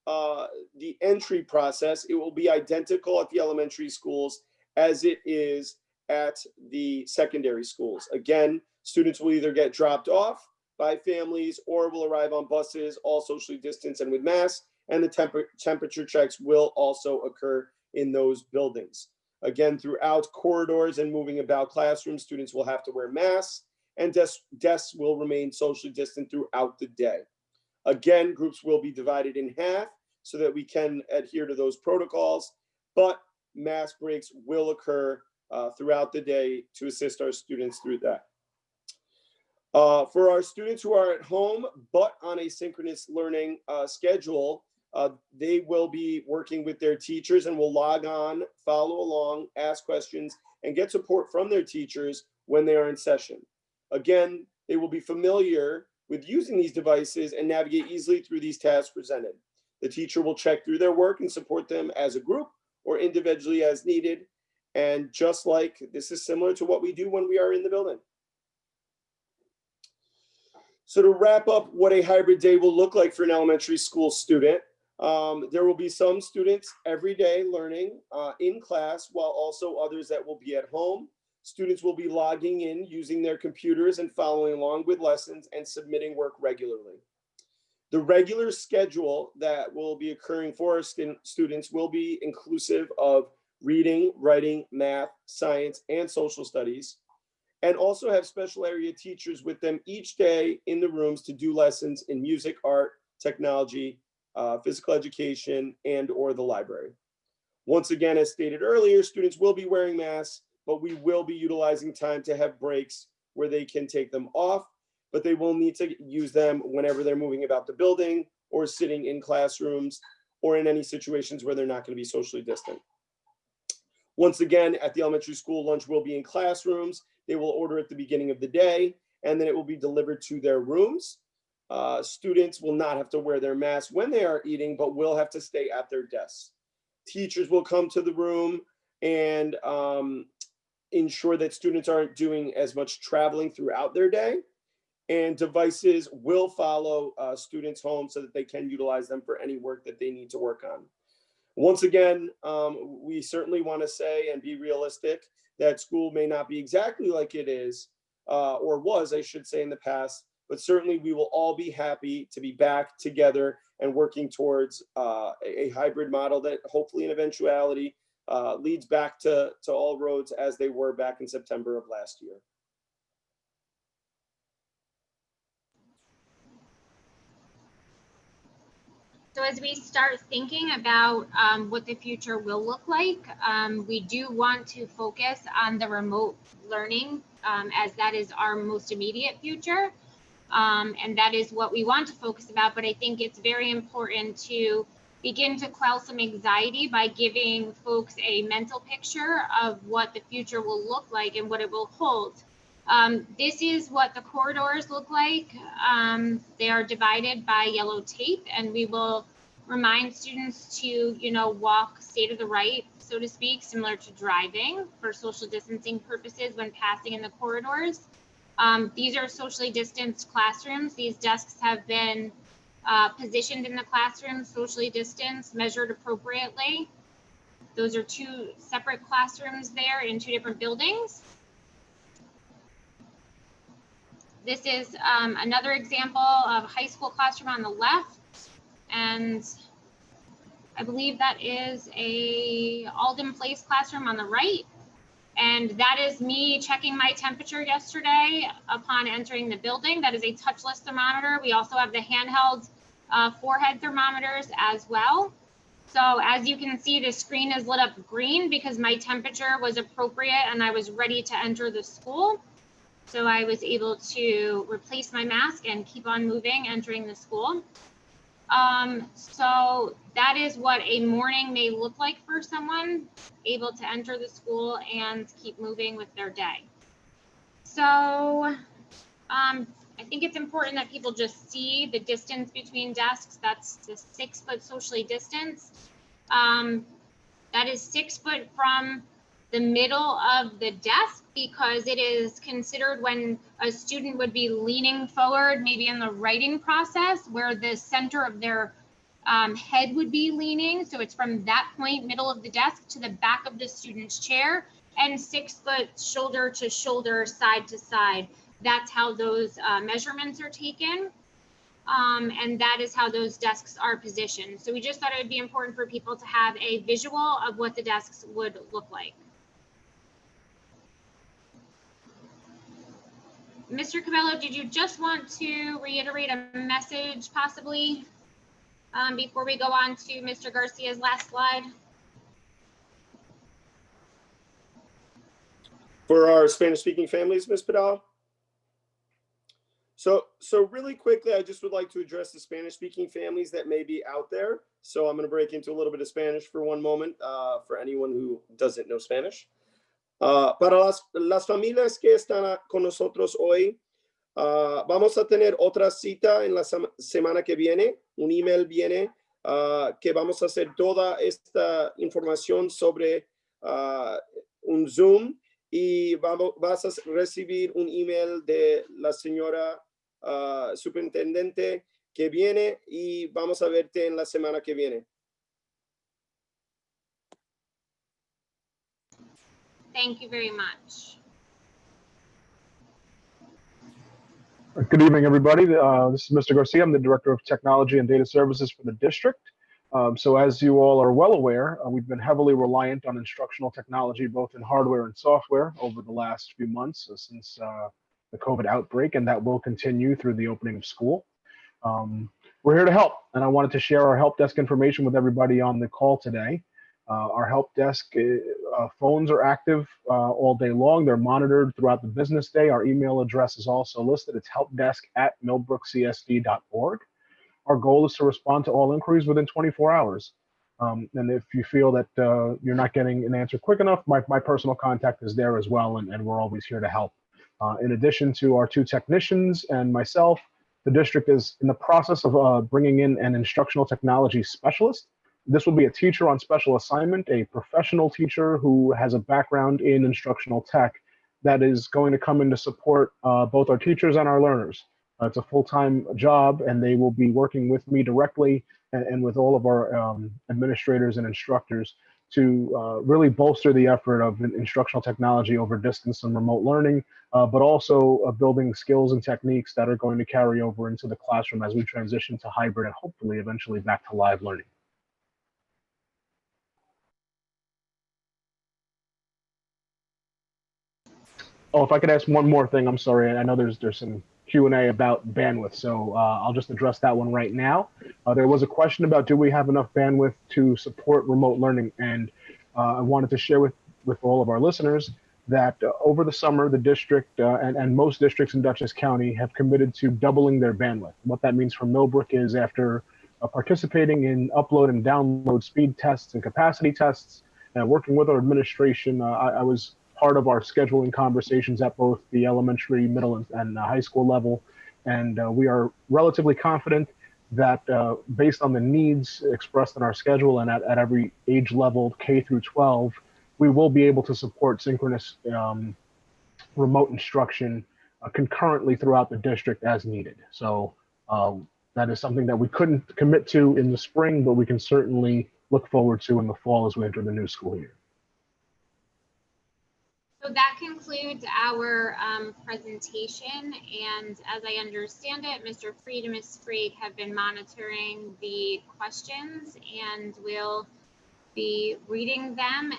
the entry process, it will be identical at the elementary schools as it is at the secondary schools. Again, students will either get dropped off by families or will arrive on buses, all socially distanced and with masks, and the temperature checks will also occur in those buildings. Again, throughout corridors and moving about classrooms, students will have to wear masks, and desks will remain socially distant throughout the day. Again, groups will be divided in half so that we can adhere to those protocols, but mask breaks will occur throughout the day to assist our students through that. For our students who are at home but on a synchronous learning schedule, they will be working with their teachers and will log on, follow along, ask questions, and get support from their teachers when they are in session. Again, they will be familiar with using these devices and navigate easily through these tasks presented. The teacher will check through their work and support them as a group or individually as needed. And just like this is similar to what we do when we are in the building. So to wrap up what a hybrid day will look like for an elementary school student, there will be some students every day learning in class, while also others that will be at home. Students will be logging in using their computers and following along with lessons and submitting work regularly. The regular schedule that will be occurring for our students will be inclusive of reading, writing, math, science, and social studies. and also have special area teachers with them each day in the rooms to do lessons in music, art, technology, physical education, and or the library. Once again, as stated earlier, students will be wearing masks, but we will be utilizing time to have breaks where they can take them off, but they will need to use them whenever they're moving about the building or sitting in classrooms or in any situations where they're not going to be socially distant. Once again, at the elementary school, lunch will be in classrooms. They will order at the beginning of the day, and then it will be delivered to their rooms. Students will not have to wear their masks when they are eating, but will have to stay at their desks. Teachers will come to the room and ensure that students aren't doing as much traveling throughout their day. And devices will follow students home so that they can utilize them for any work that they need to work on. Once again, we certainly want to say and be realistic that school may not be exactly like it is, or was, I should say, in the past, but certainly we will all be happy to be back together and working towards a hybrid model that hopefully in eventuality leads back to all roads as they were back in September of last year. So as we start thinking about what the future will look like, we do want to focus on the remote learning as that is our most immediate future. And that is what we want to focus about. But I think it's very important to begin to quell some anxiety by giving folks a mental picture of what the future will look like and what it will hold. This is what the corridors look like. They are divided by yellow tape, and we will remind students to, walk state of the right, so to speak, similar to driving for social distancing purposes when passing in the corridors. These are socially distanced classrooms. These desks have been positioned in the classroom, socially distanced, measured appropriately. Those are two separate classrooms there in two different buildings. This is another example of a high school classroom on the left, and I believe that is a Alden Place classroom on the right. And that is me checking my temperature yesterday upon entering the building. That is a touchless thermometer. We also have the handheld forehead thermometers as well. So as you can see, the screen is lit up green because my temperature was appropriate and I was ready to enter the school. So I was able to replace my mask and keep on moving, entering the school. So that is what a morning may look like for someone able to enter the school and keep moving with their day. So I think it's important that people just see the distance between desks. That's the 6 foot socially distanced. That is 6 foot from the middle of the desk because it is considered when a student would be leaning forward, maybe in the writing process, where the center of their head would be leaning. So it's from that point, middle of the desk, to the back of the student's chair, and 6 foot shoulder to shoulder, side to side. That's how those measurements are taken. And that is how those desks are positioned. So we just thought it would be important for people to have a visual of what the desks would look like. Mr. Cabello, did you just want to reiterate a message possibly before we go on to Mr. Garcia's last slide? For our Spanish-speaking families, Ms. Padal? So really quickly, I just would like to address the Spanish-speaking families that may be out there. So I'm going to break into a little bit of Spanish for one moment for anyone who doesn't know Spanish. Para las familias que están con nosotros hoy, vamos a tener otra cita en la semana que viene. Un email viene que vamos a hacer toda esta información sobre un Zoom y vas a recibir un email de la señora superintendente que viene y vamos a verte en la semana que viene. Thank you very much. Good evening, everybody. This is Mr. Garcia. I'm the Director of Technology and Data Services for the district. So as you all are well aware, we've been heavily reliant on instructional technology, both in hardware and software over the last few months since the COVID outbreak, and that will continue through the opening of school. We're here to help, and I wanted to share our help desk information with everybody on the call today. Our help desk phones are active all day long. They're monitored throughout the business day. Our email address is also listed. It's helpdesk@millbrookcsd.org. Our goal is to respond to all inquiries within 24 hours. And if you feel that you're not getting an answer quick enough, my personal contact is there as well, and we're always here to help. In addition to our 2 technicians and myself, the district is in the process of bringing in an instructional technology specialist. This will be a teacher on special assignment, a professional teacher who has a background in instructional tech that is going to come in to support both our teachers and our learners. It's a full-time job, and they will be working with me directly and with all of our administrators and instructors to really bolster the effort of instructional technology over distance and remote learning, but also building skills and techniques that are going to carry over into the classroom as we transition to hybrid and hopefully eventually back to live learning. Oh, if I could ask one more thing, I'm sorry. I know there's some Q&A about bandwidth, so I'll just address that one right now. There was a question about, do we have enough bandwidth to support remote learning? And I wanted to share with all of our listeners that over the summer, the district and most districts in Dutchess County have committed to doubling their bandwidth. What that means for Millbrook is after participating in upload and download speed tests and capacity tests, and working with our administration, I was part of our scheduling conversations at both the elementary, middle, and high school level. And we are relatively confident that based on the needs expressed in our schedule and at every age level, K through 12, we will be able to support synchronous remote instruction concurrently throughout the district as needed. So that is something that we couldn't commit to in the spring, but we can certainly look forward to in the fall as we enter the new school year. So that concludes our presentation, and as I understand it, Mr. Freed and Ms. Sprague have been monitoring the questions and will be reading them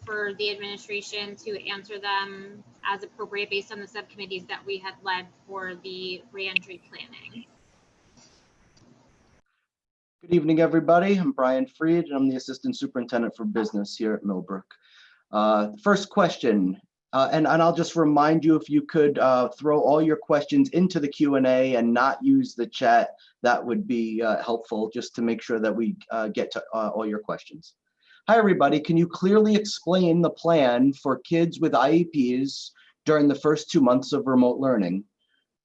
for the administration to answer them as appropriate based on the subcommittees that we had led for the reentry planning. Good evening, everybody. I'm Brian Freed, and I'm the Assistant Superintendent for Business here at Millbrook. First question, and I'll just remind you, if you could throw all your questions into the Q&A and not use the chat, that would be helpful, just to make sure that we get to all your questions. Hi, everybody. Can you clearly explain the plan for kids with IEPs during the first 2 months of remote learning?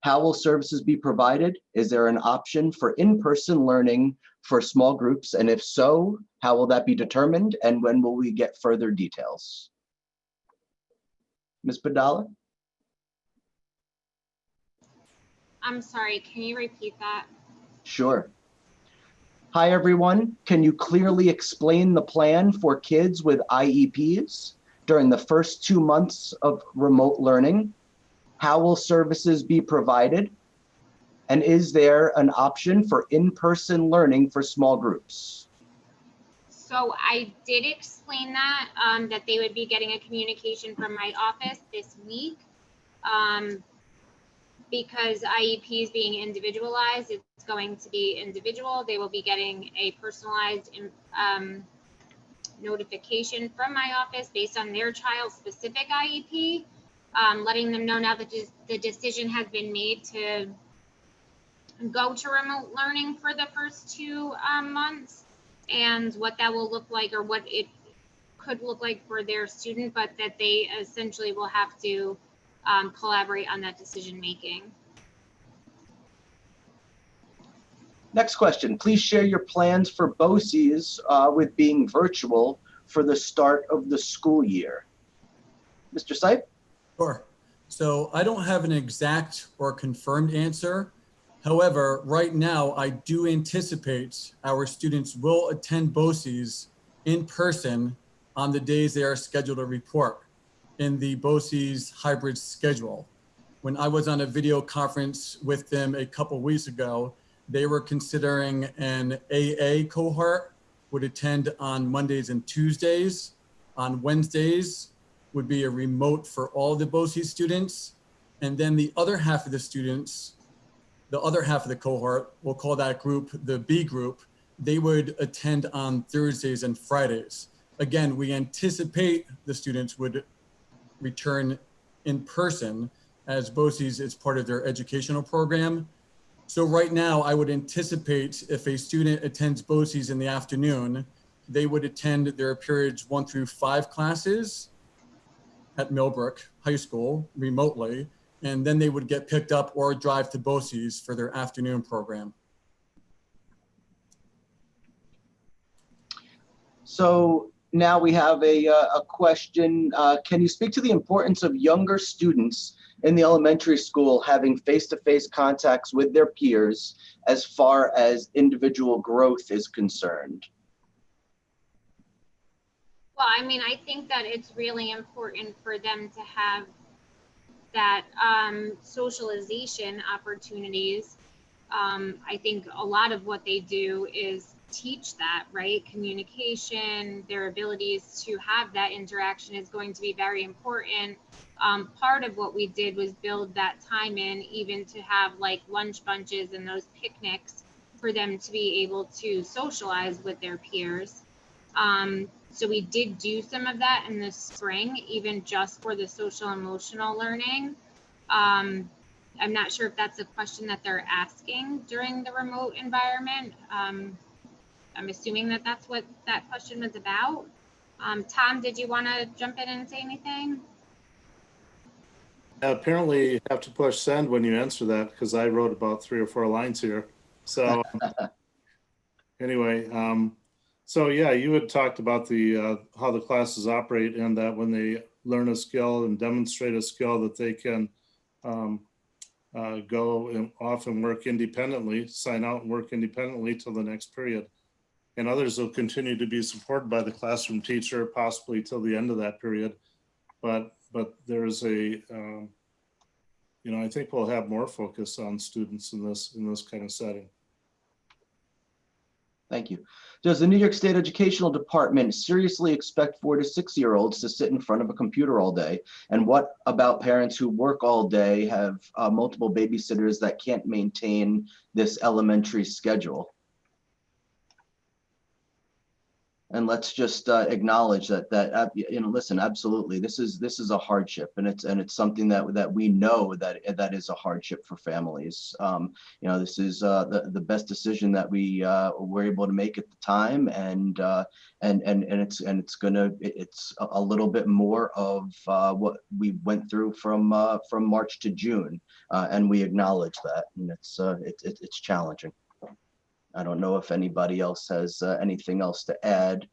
How will services be provided? Is there an option for in-person learning for small groups? And if so, how will that be determined? And when will we get further details? Ms. Padala? I'm sorry, can you repeat that? Sure. Hi, everyone. Can you clearly explain the plan for kids with IEPs during the first 2 months of remote learning? How will services be provided? And is there an option for in-person learning for small groups? So I did explain that, that they would be getting a communication from my office this week. Because IEP is being individualized, it's going to be individual. They will be getting a personalized notification from my office based on their child's specific IEP, letting them know now that the decision has been made to go to remote learning for the first 2 months, and what that will look like, or what it could look like for their student, but that they essentially will have to collaborate on that decision making. Next question. Please share your plans for BOCES with being virtual for the start of the school year. Mr. Sipe? Sure. So I don't have an exact or confirmed answer. However, right now, I do anticipate our students will attend BOCES in person on the days they are scheduled to report in the BOCES hybrid schedule. When I was on a video conference with them a couple weeks ago, They were considering an AA cohort would attend on Mondays and Tuesdays. On Wednesdays would be a remote for all the BOCES students. And then the other half of the students, the other half of the cohort, we'll call that group the B group, they would attend on Thursdays and Fridays. Again, we anticipate the students would return in person as BOCES is part of their educational program. So right now, I would anticipate if a student attends BOCES in the afternoon, they would attend their periods 1 through 5 classes at Millbrook High School remotely, and then they would get picked up or drive to BOCES for their afternoon program. So now we have a question. Can you speak to the importance of younger students in the elementary school having face-to-face contacts with their peers as far as individual growth is concerned? Well, I mean, I think that it's really important for them to have that socialization opportunities. I think a lot of what they do is teach that, right? Communication, their abilities to have that interaction is going to be very important. Part of what we did was build that time in, even to have like lunch bunches and those picnics for them to be able to socialize with their peers. So we did do some of that in the spring, even just for the social emotional learning. I'm not sure if that's a question that they're asking during the remote environment. I'm assuming that that's what that question was about. Tom, did you want to jump in and say anything? Apparently you have to push send when you answer that, because I wrote about 3 or 4 lines here. So anyway, so yeah, you had talked about the how the classes operate, and that when they learn a skill and demonstrate a skill that they can go and off and work independently, sign out and work independently till the next period. And others will continue to be supported by the classroom teacher, possibly till the end of that period. But there's a, you know, I think we'll have more focus on students in this kind of setting. Thank you. Does the New York State Educational Department seriously expect 4 to 6-year-olds to sit in front of a computer all day? And what about parents who work all day, have multiple babysitters that can't maintain this elementary schedule? And let's just acknowledge that you know, listen, absolutely, this is a hardship, and it's something that we know that is a hardship for families. You know, this is the best decision that we were able to make at the time, and it's a little bit more of what we went through from March to June, and we acknowledge that, and it's challenging. I don't know if anybody else has anything else to add.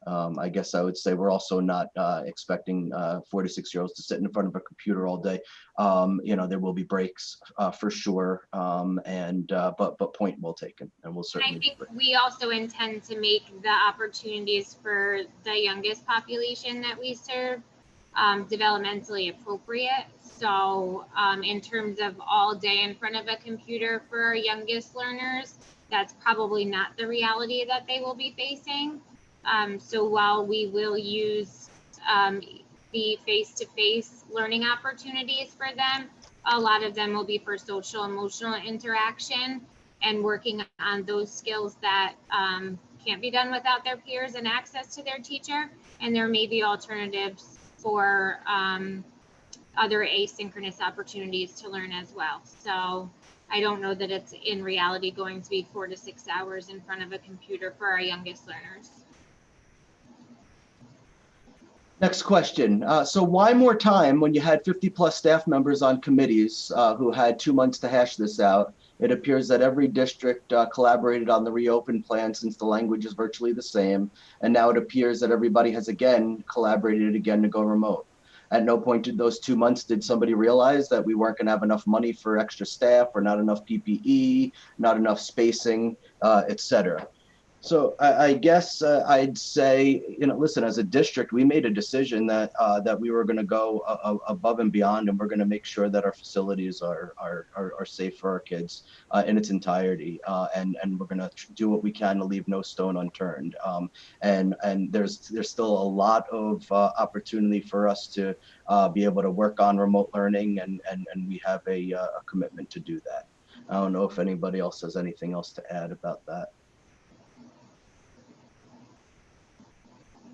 I guess I would say we're also not expecting 4 to 6-year-olds to sit in front of a computer all day. You know, there will be breaks for sure, but point well taken, and we'll certainly. I think we also intend to make the opportunities for the youngest population that we serve developmentally appropriate. So in terms of all day in front of a computer for our youngest learners, that's probably not the reality that they will be facing. So while we will use the face-to-face learning opportunities for them, a lot of them will be for social emotional interaction and working on those skills that can't be done without their peers and access to their teacher. And there may be alternatives for other asynchronous opportunities to learn as well. So I don't know that it's in reality going to be 4 to 6 hours in front of a computer for our youngest learners. Next question. So why more time when you had 50+ staff members on committees who had 2 months to hash this out? It appears that every district collaborated on the reopen plan since the language is virtually the same. And now it appears that everybody has again collaborated again to go remote. At no point did those 2 months did somebody realize that we weren't going to have enough money for extra staff, or not enough PPE, not enough spacing, et cetera. So I guess I'd say, listen, as a district, we made a decision that that we were going to go above and beyond, and we're going to make sure that our facilities are safe for our kids in its entirety, and we're going to do what we can to leave no stone unturned. And there's still a lot of opportunity for us to be able to work on remote learning, and we have a commitment to do that. I don't know if anybody else has anything else to add about that.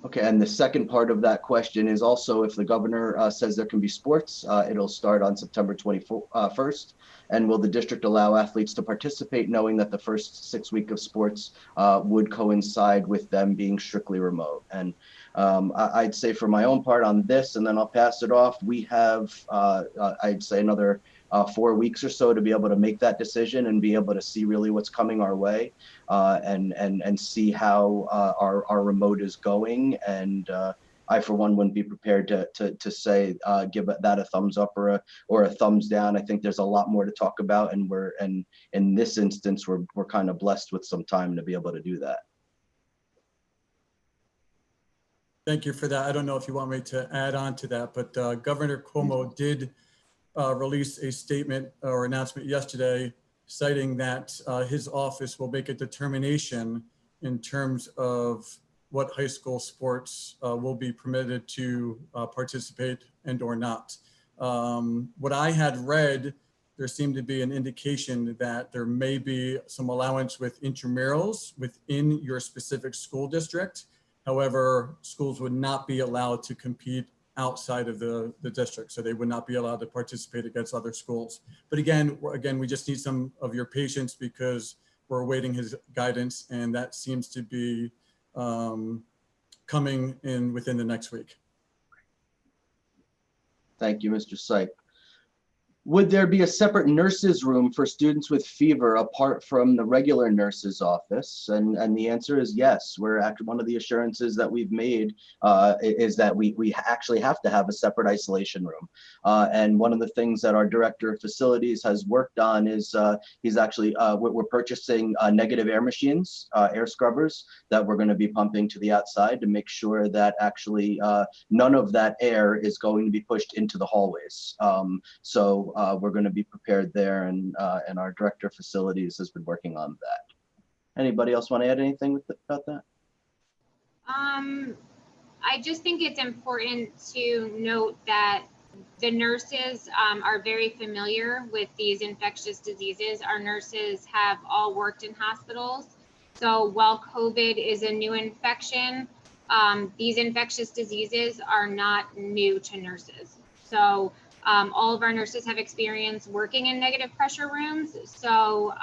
Okay, and the second part of that question is also if the governor says there can be sports, it'll start on September 21st. And will the district allow athletes to participate knowing that the first 6 weeks of sports would coincide with them being strictly remote? And I'd say for my own part on this, and then I'll pass it off, we have, I'd say another 4 weeks or so to be able to make that decision and be able to see really what's coming our way, and see how our remote is going. And I, for one, wouldn't be prepared to say give that a thumbs up or a thumbs down. I think there's a lot more to talk about, and in this instance, we're kind of blessed with some time to be able to do that. Thank you for that. I don't know if you want me to add on to that, but Governor Cuomo did release a statement or announcement yesterday citing that his office will make a determination in terms of what high school sports will be permitted to participate and or not. What I had read, there seemed to be an indication that there may be some allowance with intramurals within your specific school district. However, schools would not be allowed to compete outside of the district. So they would not be allowed to participate against other schools. But again, we just need some of your patience because we're awaiting his guidance, and that seems to be coming in within the next week. Thank you, Mr. Sype. Would there be a separate nurses room for students with fever apart from the regular nurse's office? And the answer is yes. We're actually, one of the assurances that we've made is that we actually have to have a separate isolation room. And one of the things that our director of facilities has worked on is he's actually, we're purchasing negative air machines, air scrubbers that we're going to be pumping to the outside to make sure that actually none of that air is going to be pushed into the hallways. So we're going to be prepared there, and our director of facilities has been working on that. Anybody else want to add anything about that? I just think it's important to note that the nurses are very familiar with these infectious diseases. Our nurses have all worked in hospitals. So while COVID is a new infection, these infectious diseases are not new to nurses. So all of our nurses have experience working in negative pressure rooms. So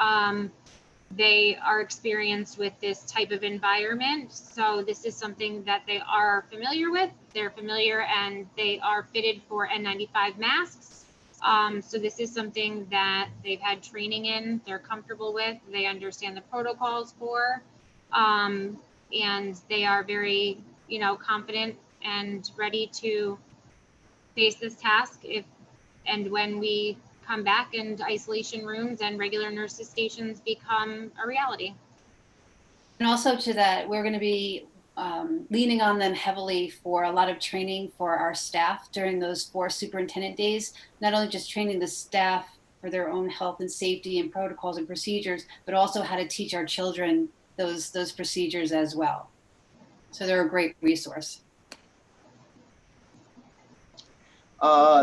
they are experienced with this type of environment. So this is something that they are familiar with. They're familiar and they are fitted for N95 masks. So this is something that they've had training in, they're comfortable with, they understand the protocols for, and they are very, confident and ready to face this task if and when we come back and isolation rooms and regular nurses stations become a reality. And also to that, we're going to be leaning on them heavily for a lot of training for our staff during those 4 superintendent days, not only just training the staff for their own health and safety and protocols and procedures, but also how to teach our children those procedures as well. So they're a great resource.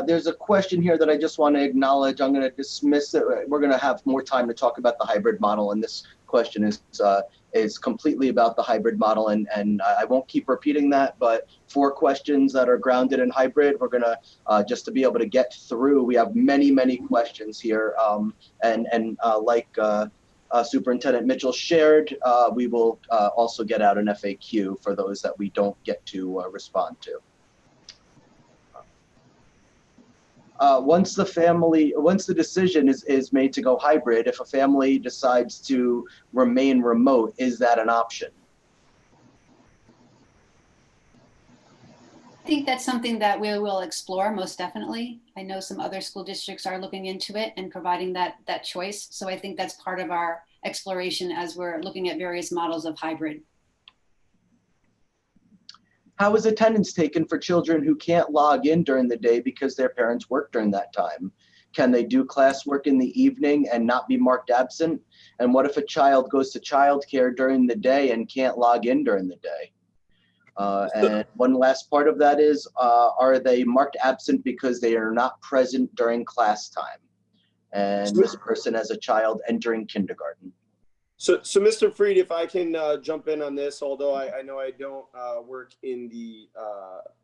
There's a question here that I just want to acknowledge. I'm going to dismiss it. We're going to have more time to talk about the hybrid model, and this question is completely about the hybrid model, and I won't keep repeating that, but 4 questions that are grounded in hybrid. We're going to just to be able to get through. We have many questions here, and like Superintendent Mitchell shared, we will also get out an FAQ for those that we don't get to respond to. Once the decision is made to go hybrid, if a family decides to remain remote, is that an option? I think that's something that we will explore most definitely. I know some other school districts are looking into it and providing that choice. So I think that's part of our exploration as we're looking at various models of hybrid. How is attendance taken for children who can't log in during the day because their parents work during that time? Can they do classwork in the evening and not be marked absent? And what if a child goes to childcare during the day and can't log in during the day? And one last part of that is, are they marked absent because they are not present during class time? And this person has a child entering kindergarten. So Mr. Freed, if I can jump in on this, although I know I don't work in the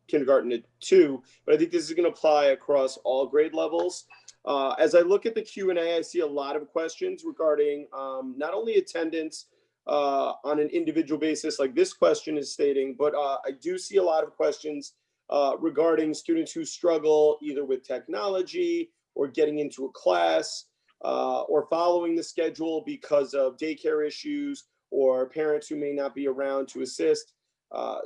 kindergarten at 2, but I think this is going to apply across all grade levels. As I look at the Q&A, I see a lot of questions regarding not only attendance on an individual basis, like this question is stating, but I do see a lot of questions regarding students who struggle either with technology or getting into a class, or following the schedule because of daycare issues or parents who may not be around to assist.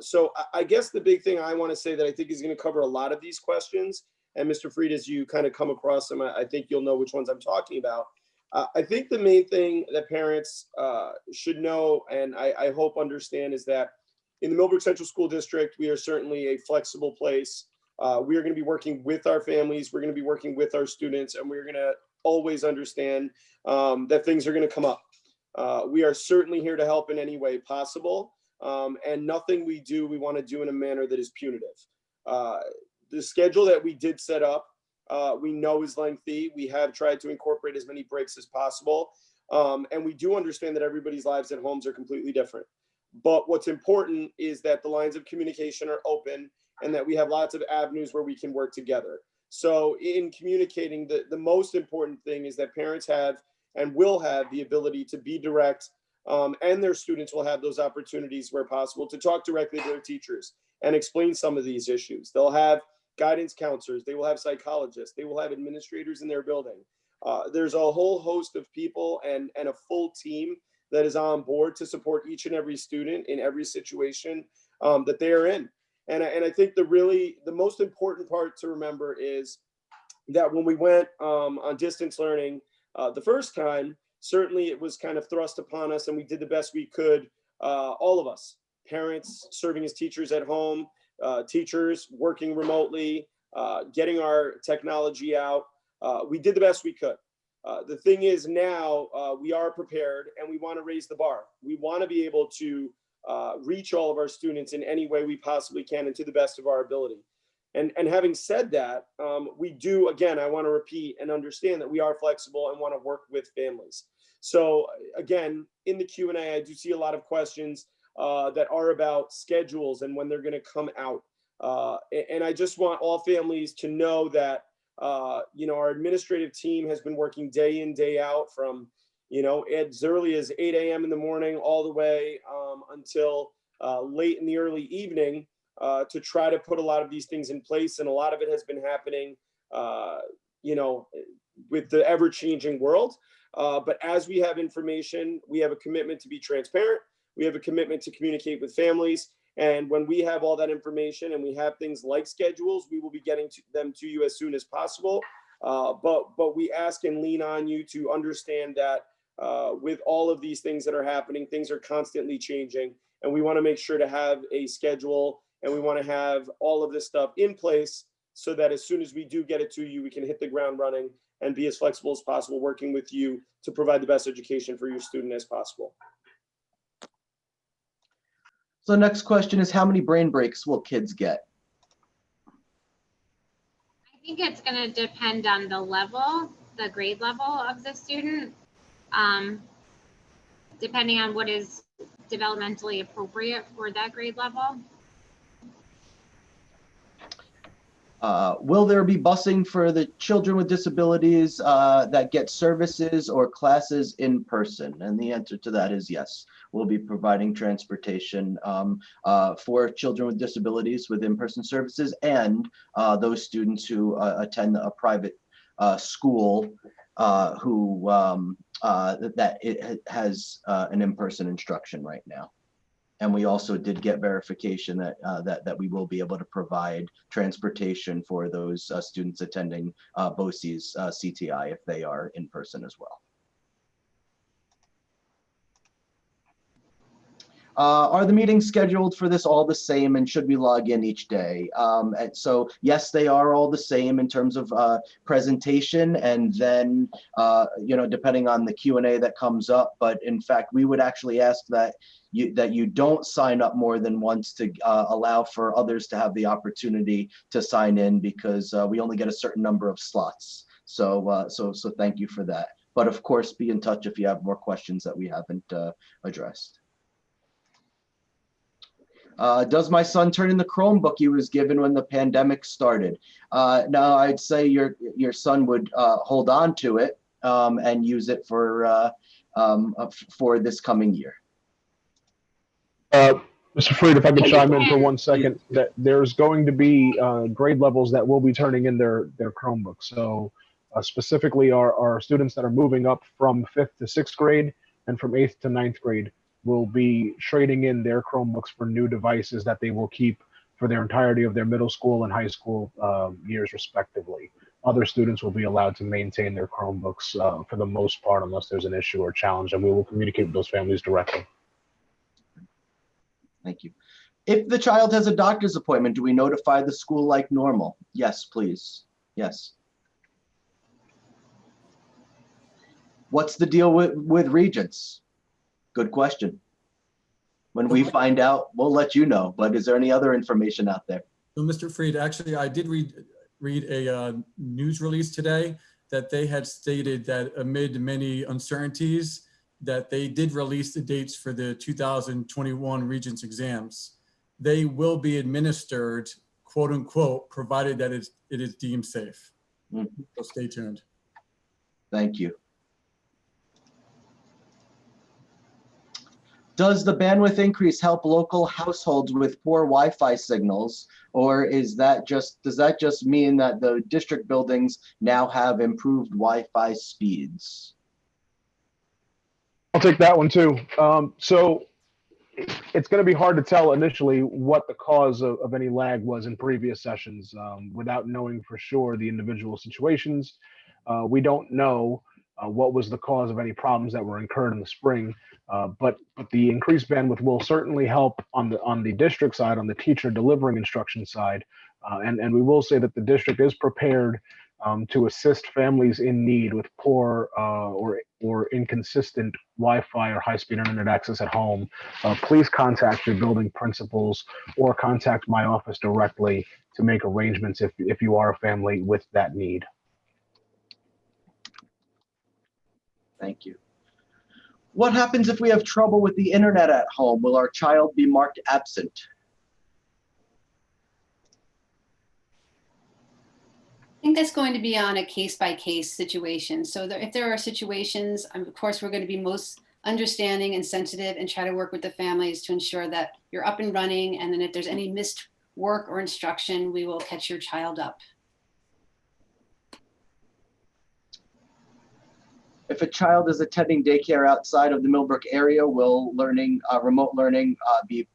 So I guess the big thing I want to say that I think is going to cover a lot of these questions, and Mr. Freed, as you kind of come across them, I think you'll know which ones I'm talking about. I think the main thing that parents should know, and I hope understand, is that in the Millbrook Central School District, we are certainly a flexible place. We are going to be working with our families. We're going to be working with our students, and we're going to always understand that things are going to come up. We are certainly here to help in any way possible, and nothing we do, we want to do in a manner that is punitive. The schedule that we did set up, we know is lengthy. We have tried to incorporate as many breaks as possible, and we do understand that everybody's lives at homes are completely different. But what's important is that the lines of communication are open and that we have lots of avenues where we can work together. So in communicating, the most important thing is that parents have and will have the ability to be direct, and their students will have those opportunities where possible to talk directly to their teachers and explain some of these issues. They'll have guidance counselors, they will have psychologists, they will have administrators in their building. There's a whole host of people and a full team that is on board to support each and every student in every situation that they are in. And I think the most important part to remember is that when we went on distance learning the first time, certainly it was kind of thrust upon us and we did the best we could, all of us, parents serving as teachers at home, teachers working remotely, getting our technology out. We did the best we could. The thing is now we are prepared and we want to raise the bar. We want to be able to reach all of our students in any way we possibly can and to the best of our ability. And having said that, we do, again, I want to repeat and understand that we are flexible and want to work with families. So again, in the Q&A, I do see a lot of questions that are about schedules and when they're going to come out. And I just want all families to know that, our administrative team has been working day in, day out from, as early as 8 a.m. in the morning all the way until late in the early evening to try to put a lot of these things in place. And a lot of it has been happening, with the ever-changing world. But as we have information, we have a commitment to be transparent. We have a commitment to communicate with families. And when we have all that information and we have things like schedules, we will be getting them to you as soon as possible. But we ask and lean on you to understand that with all of these things that are happening, things are constantly changing. And we want to make sure to have a schedule and we want to have all of this stuff in place so that as soon as we do get it to you, we can hit the ground running and be as flexible as possible, working with you to provide the best education for your student as possible. So next question is, how many brain breaks will kids get? I think it's going to depend on the level, the grade level of the student, depending on what is developmentally appropriate for that grade level. Will there be busing for the children with disabilities that get services or classes in person? And the answer to that is yes. We'll be providing transportation for children with disabilities with in-person services and those students who attend a private school who that it has an in-person instruction right now. And we also did get verification that that we will be able to provide transportation for those students attending BOCES CTI if they are in person as well. Are the meetings scheduled for this all the same, and should we log in each day? And so yes, they are all the same in terms of presentation, and then depending on the Q&A that comes up. But in fact, we would actually ask that you don't sign up more than once to allow for others to have the opportunity to sign in, because we only get a certain number of slots. So thank you for that. But of course, be in touch if you have more questions that we haven't addressed. Does my son turn in the Chromebook he was given when the pandemic started? No, I'd say your son would hold on to it and use it for this coming year. Mr. Freed, if I could chime in for 1 second, that there's going to be grade levels that will be turning in their Chromebooks. So specifically our students that are moving up from 5th to 6th grade and from 8th to 9th grade will be trading in their Chromebooks for new devices that they will keep for their entirety of their middle school and high school years respectively. Other students will be allowed to maintain their Chromebooks for the most part, unless there's an issue or challenge, and we will communicate with those families directly. Thank you. If the child has a doctor's appointment, do we notify the school like normal? Yes, please. Yes. What's the deal with Regents? Good question. When we find out, we'll let you know. But is there any other information out there? So, Mr. Freed, actually, I did read a news release today that they had stated that amid many uncertainties, that they did release the dates for the 2021 Regents exams. They will be administered, quote unquote, provided that it is deemed safe. So stay tuned. Thank you. Does the bandwidth increase help local households with poor Wi-Fi signals, or does that just mean that the district buildings now have improved Wi-Fi speeds? I'll take that one too. So it's going to be hard to tell initially what the cause of any lag was in previous sessions without knowing for sure the individual situations. We don't know what was the cause of any problems that were incurred in the spring, but the increased bandwidth will certainly help on the district side, on the teacher delivering instruction side, and we will say that the district is prepared to assist families in need with poor or inconsistent Wi-Fi or high-speed internet access at home. Please contact your building principals or contact my office directly to make arrangements if you are a family with that need. Thank you. What happens if we have trouble with the internet at home? Will our child be marked absent? I think that's going to be on a case-by-case situation. So if there are situations, of course, we're going to be most understanding and sensitive and try to work with the families to ensure that you're up and running. And then if there's any missed work or instruction, we will catch your child up. If a child is attending daycare outside of the Millbrook area, will remote learning be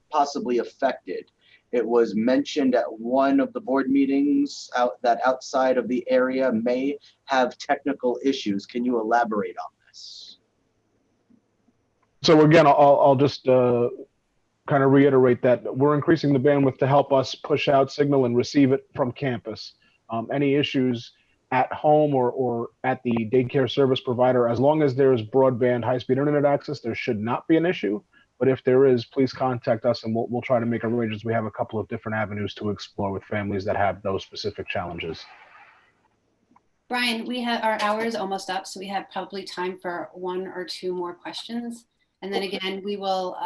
possibly affected? It was mentioned at one of the board meetings that outside of the area may have technical issues. Can you elaborate on this? So again, I'll just kind of reiterate that we're increasing the bandwidth to help us push out signal and receive it from campus. Any issues at home or at the daycare service provider, as long as there's broadband high-speed internet access, there should not be an issue. But if there is, please contact us and we'll try to make arrangements. We have a couple of different avenues to explore with families that have those specific challenges. Brian, we have our hour is almost up, so we have probably time for 1 or 2 more questions. And then again, we will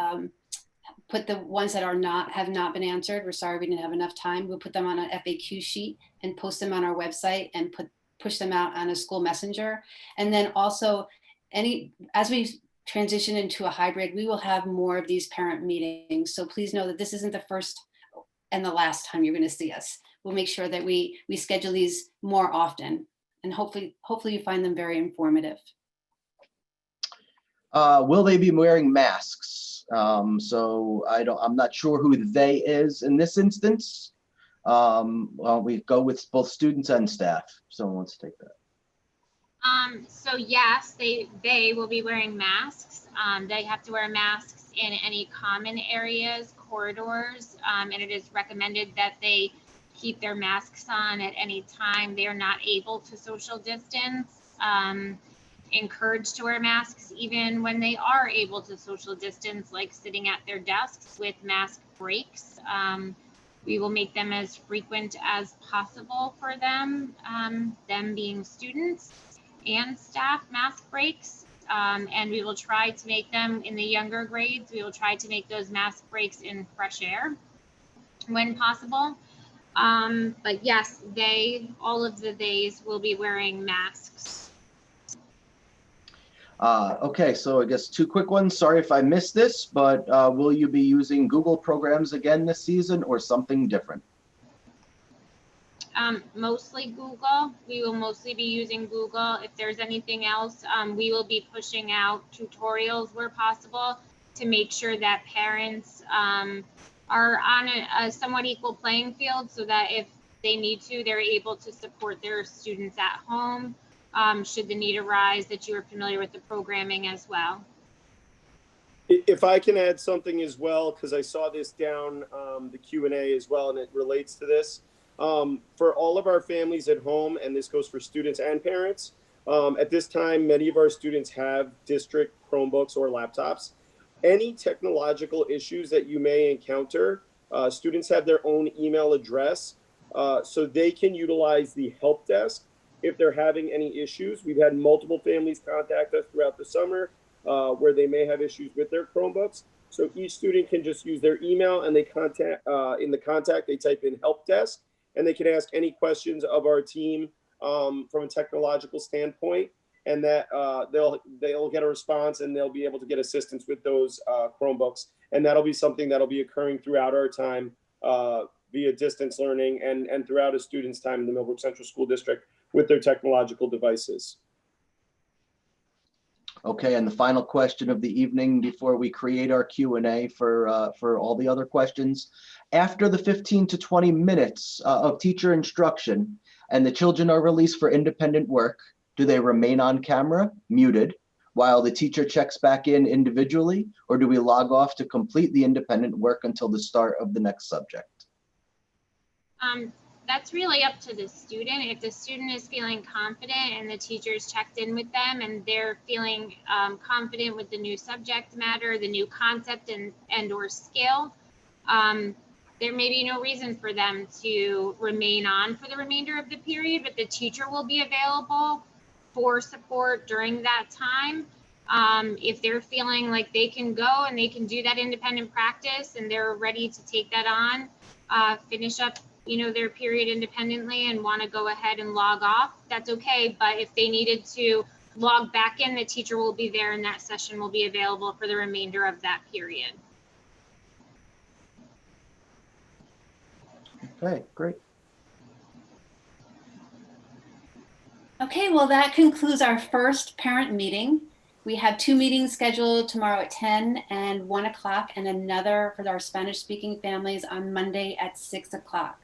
put the ones that have not been answered. We're sorry we didn't have enough time. We'll put them on an FAQ sheet and post them on our website and push them out on a school messenger. And then also as we transition into a hybrid, we will have more of these parent meetings. So please know that this isn't the first and the last time you're going to see us. We'll make sure that we schedule these more often, and hopefully you find them very informative. Will they be wearing masks? So I'm not sure who they is in this instance. Well, we go with both students and staff. Someone wants to take that. So yes, they will be wearing masks. They have to wear masks in any common areas, corridors, and it is recommended that they keep their masks on at any time they are not able to social distance. Encouraged to wear masks even when they are able to social distance, like sitting at their desks with mask breaks. We will make them as frequent as possible for them, them being students and staff mask breaks. And we will try to make them in the younger grades. We will try to make those mask breaks in fresh air when possible. But yes, all of the days will be wearing masks. Okay, so I guess two quick ones. Sorry if I missed this, but will you be using Google programs again this season or something different? Mostly Google. We will mostly be using Google. If there's anything else, we will be pushing out tutorials where possible to make sure that parents are on a somewhat equal playing field, so that if they need to, they're able to support their students at home should the need arise, that you are familiar with the programming as well. If I can add something as well, because I saw this down the Q&A as well, and it relates to this. For all of our families at home, and this goes for students and parents, at this time, many of our students have district Chromebooks or laptops. Any technological issues that you may encounter, students have their own email address, so they can utilize the help desk if they're having any issues. We've had multiple families contact us throughout the summer where they may have issues with their Chromebooks. So each student can just use their email, and they contact in the contact, they type in help desk, and they can ask any questions of our team from a technological standpoint, and that they'll get a response, and they'll be able to get assistance with those Chromebooks. And that'll be something that'll be occurring throughout our time via distance learning and throughout a student's time in the Millbrook Central School District with their technological devices. Okay, and the final question of the evening before we create our Q&A for all the other questions. After the 15 to 20 minutes of teacher instruction and the children are released for independent work, do they remain on camera, muted, while the teacher checks back in individually, or do we log off to complete the independent work until the start of the next subject? That's really up to the student. If the student is feeling confident and the teacher's checked in with them and they're feeling confident with the new subject matter, the new concept and or skill, there may be no reason for them to remain on for the remainder of the period, but the teacher will be available for support during that time. If they're feeling like they can go and they can do that independent practice and they're ready to take that on, finish up their period independently and want to go ahead and log off, that's okay. But if they needed to log back in, the teacher will be there and that session will be available for the remainder of that period. Okay, great. Okay, well, that concludes our first parent meeting. We have 2 meetings scheduled tomorrow at 10 and 1 o'clock, and another for our Spanish-speaking families on Monday at 6 o'clock.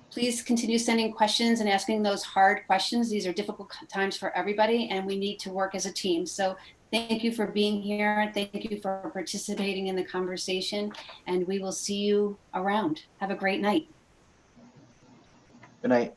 Please continue sending questions and asking those hard questions. These are difficult times for everybody, and we need to work as a team. So thank you for being here. Thank you for participating in the conversation, and we will see you around. Have a great night. Good night.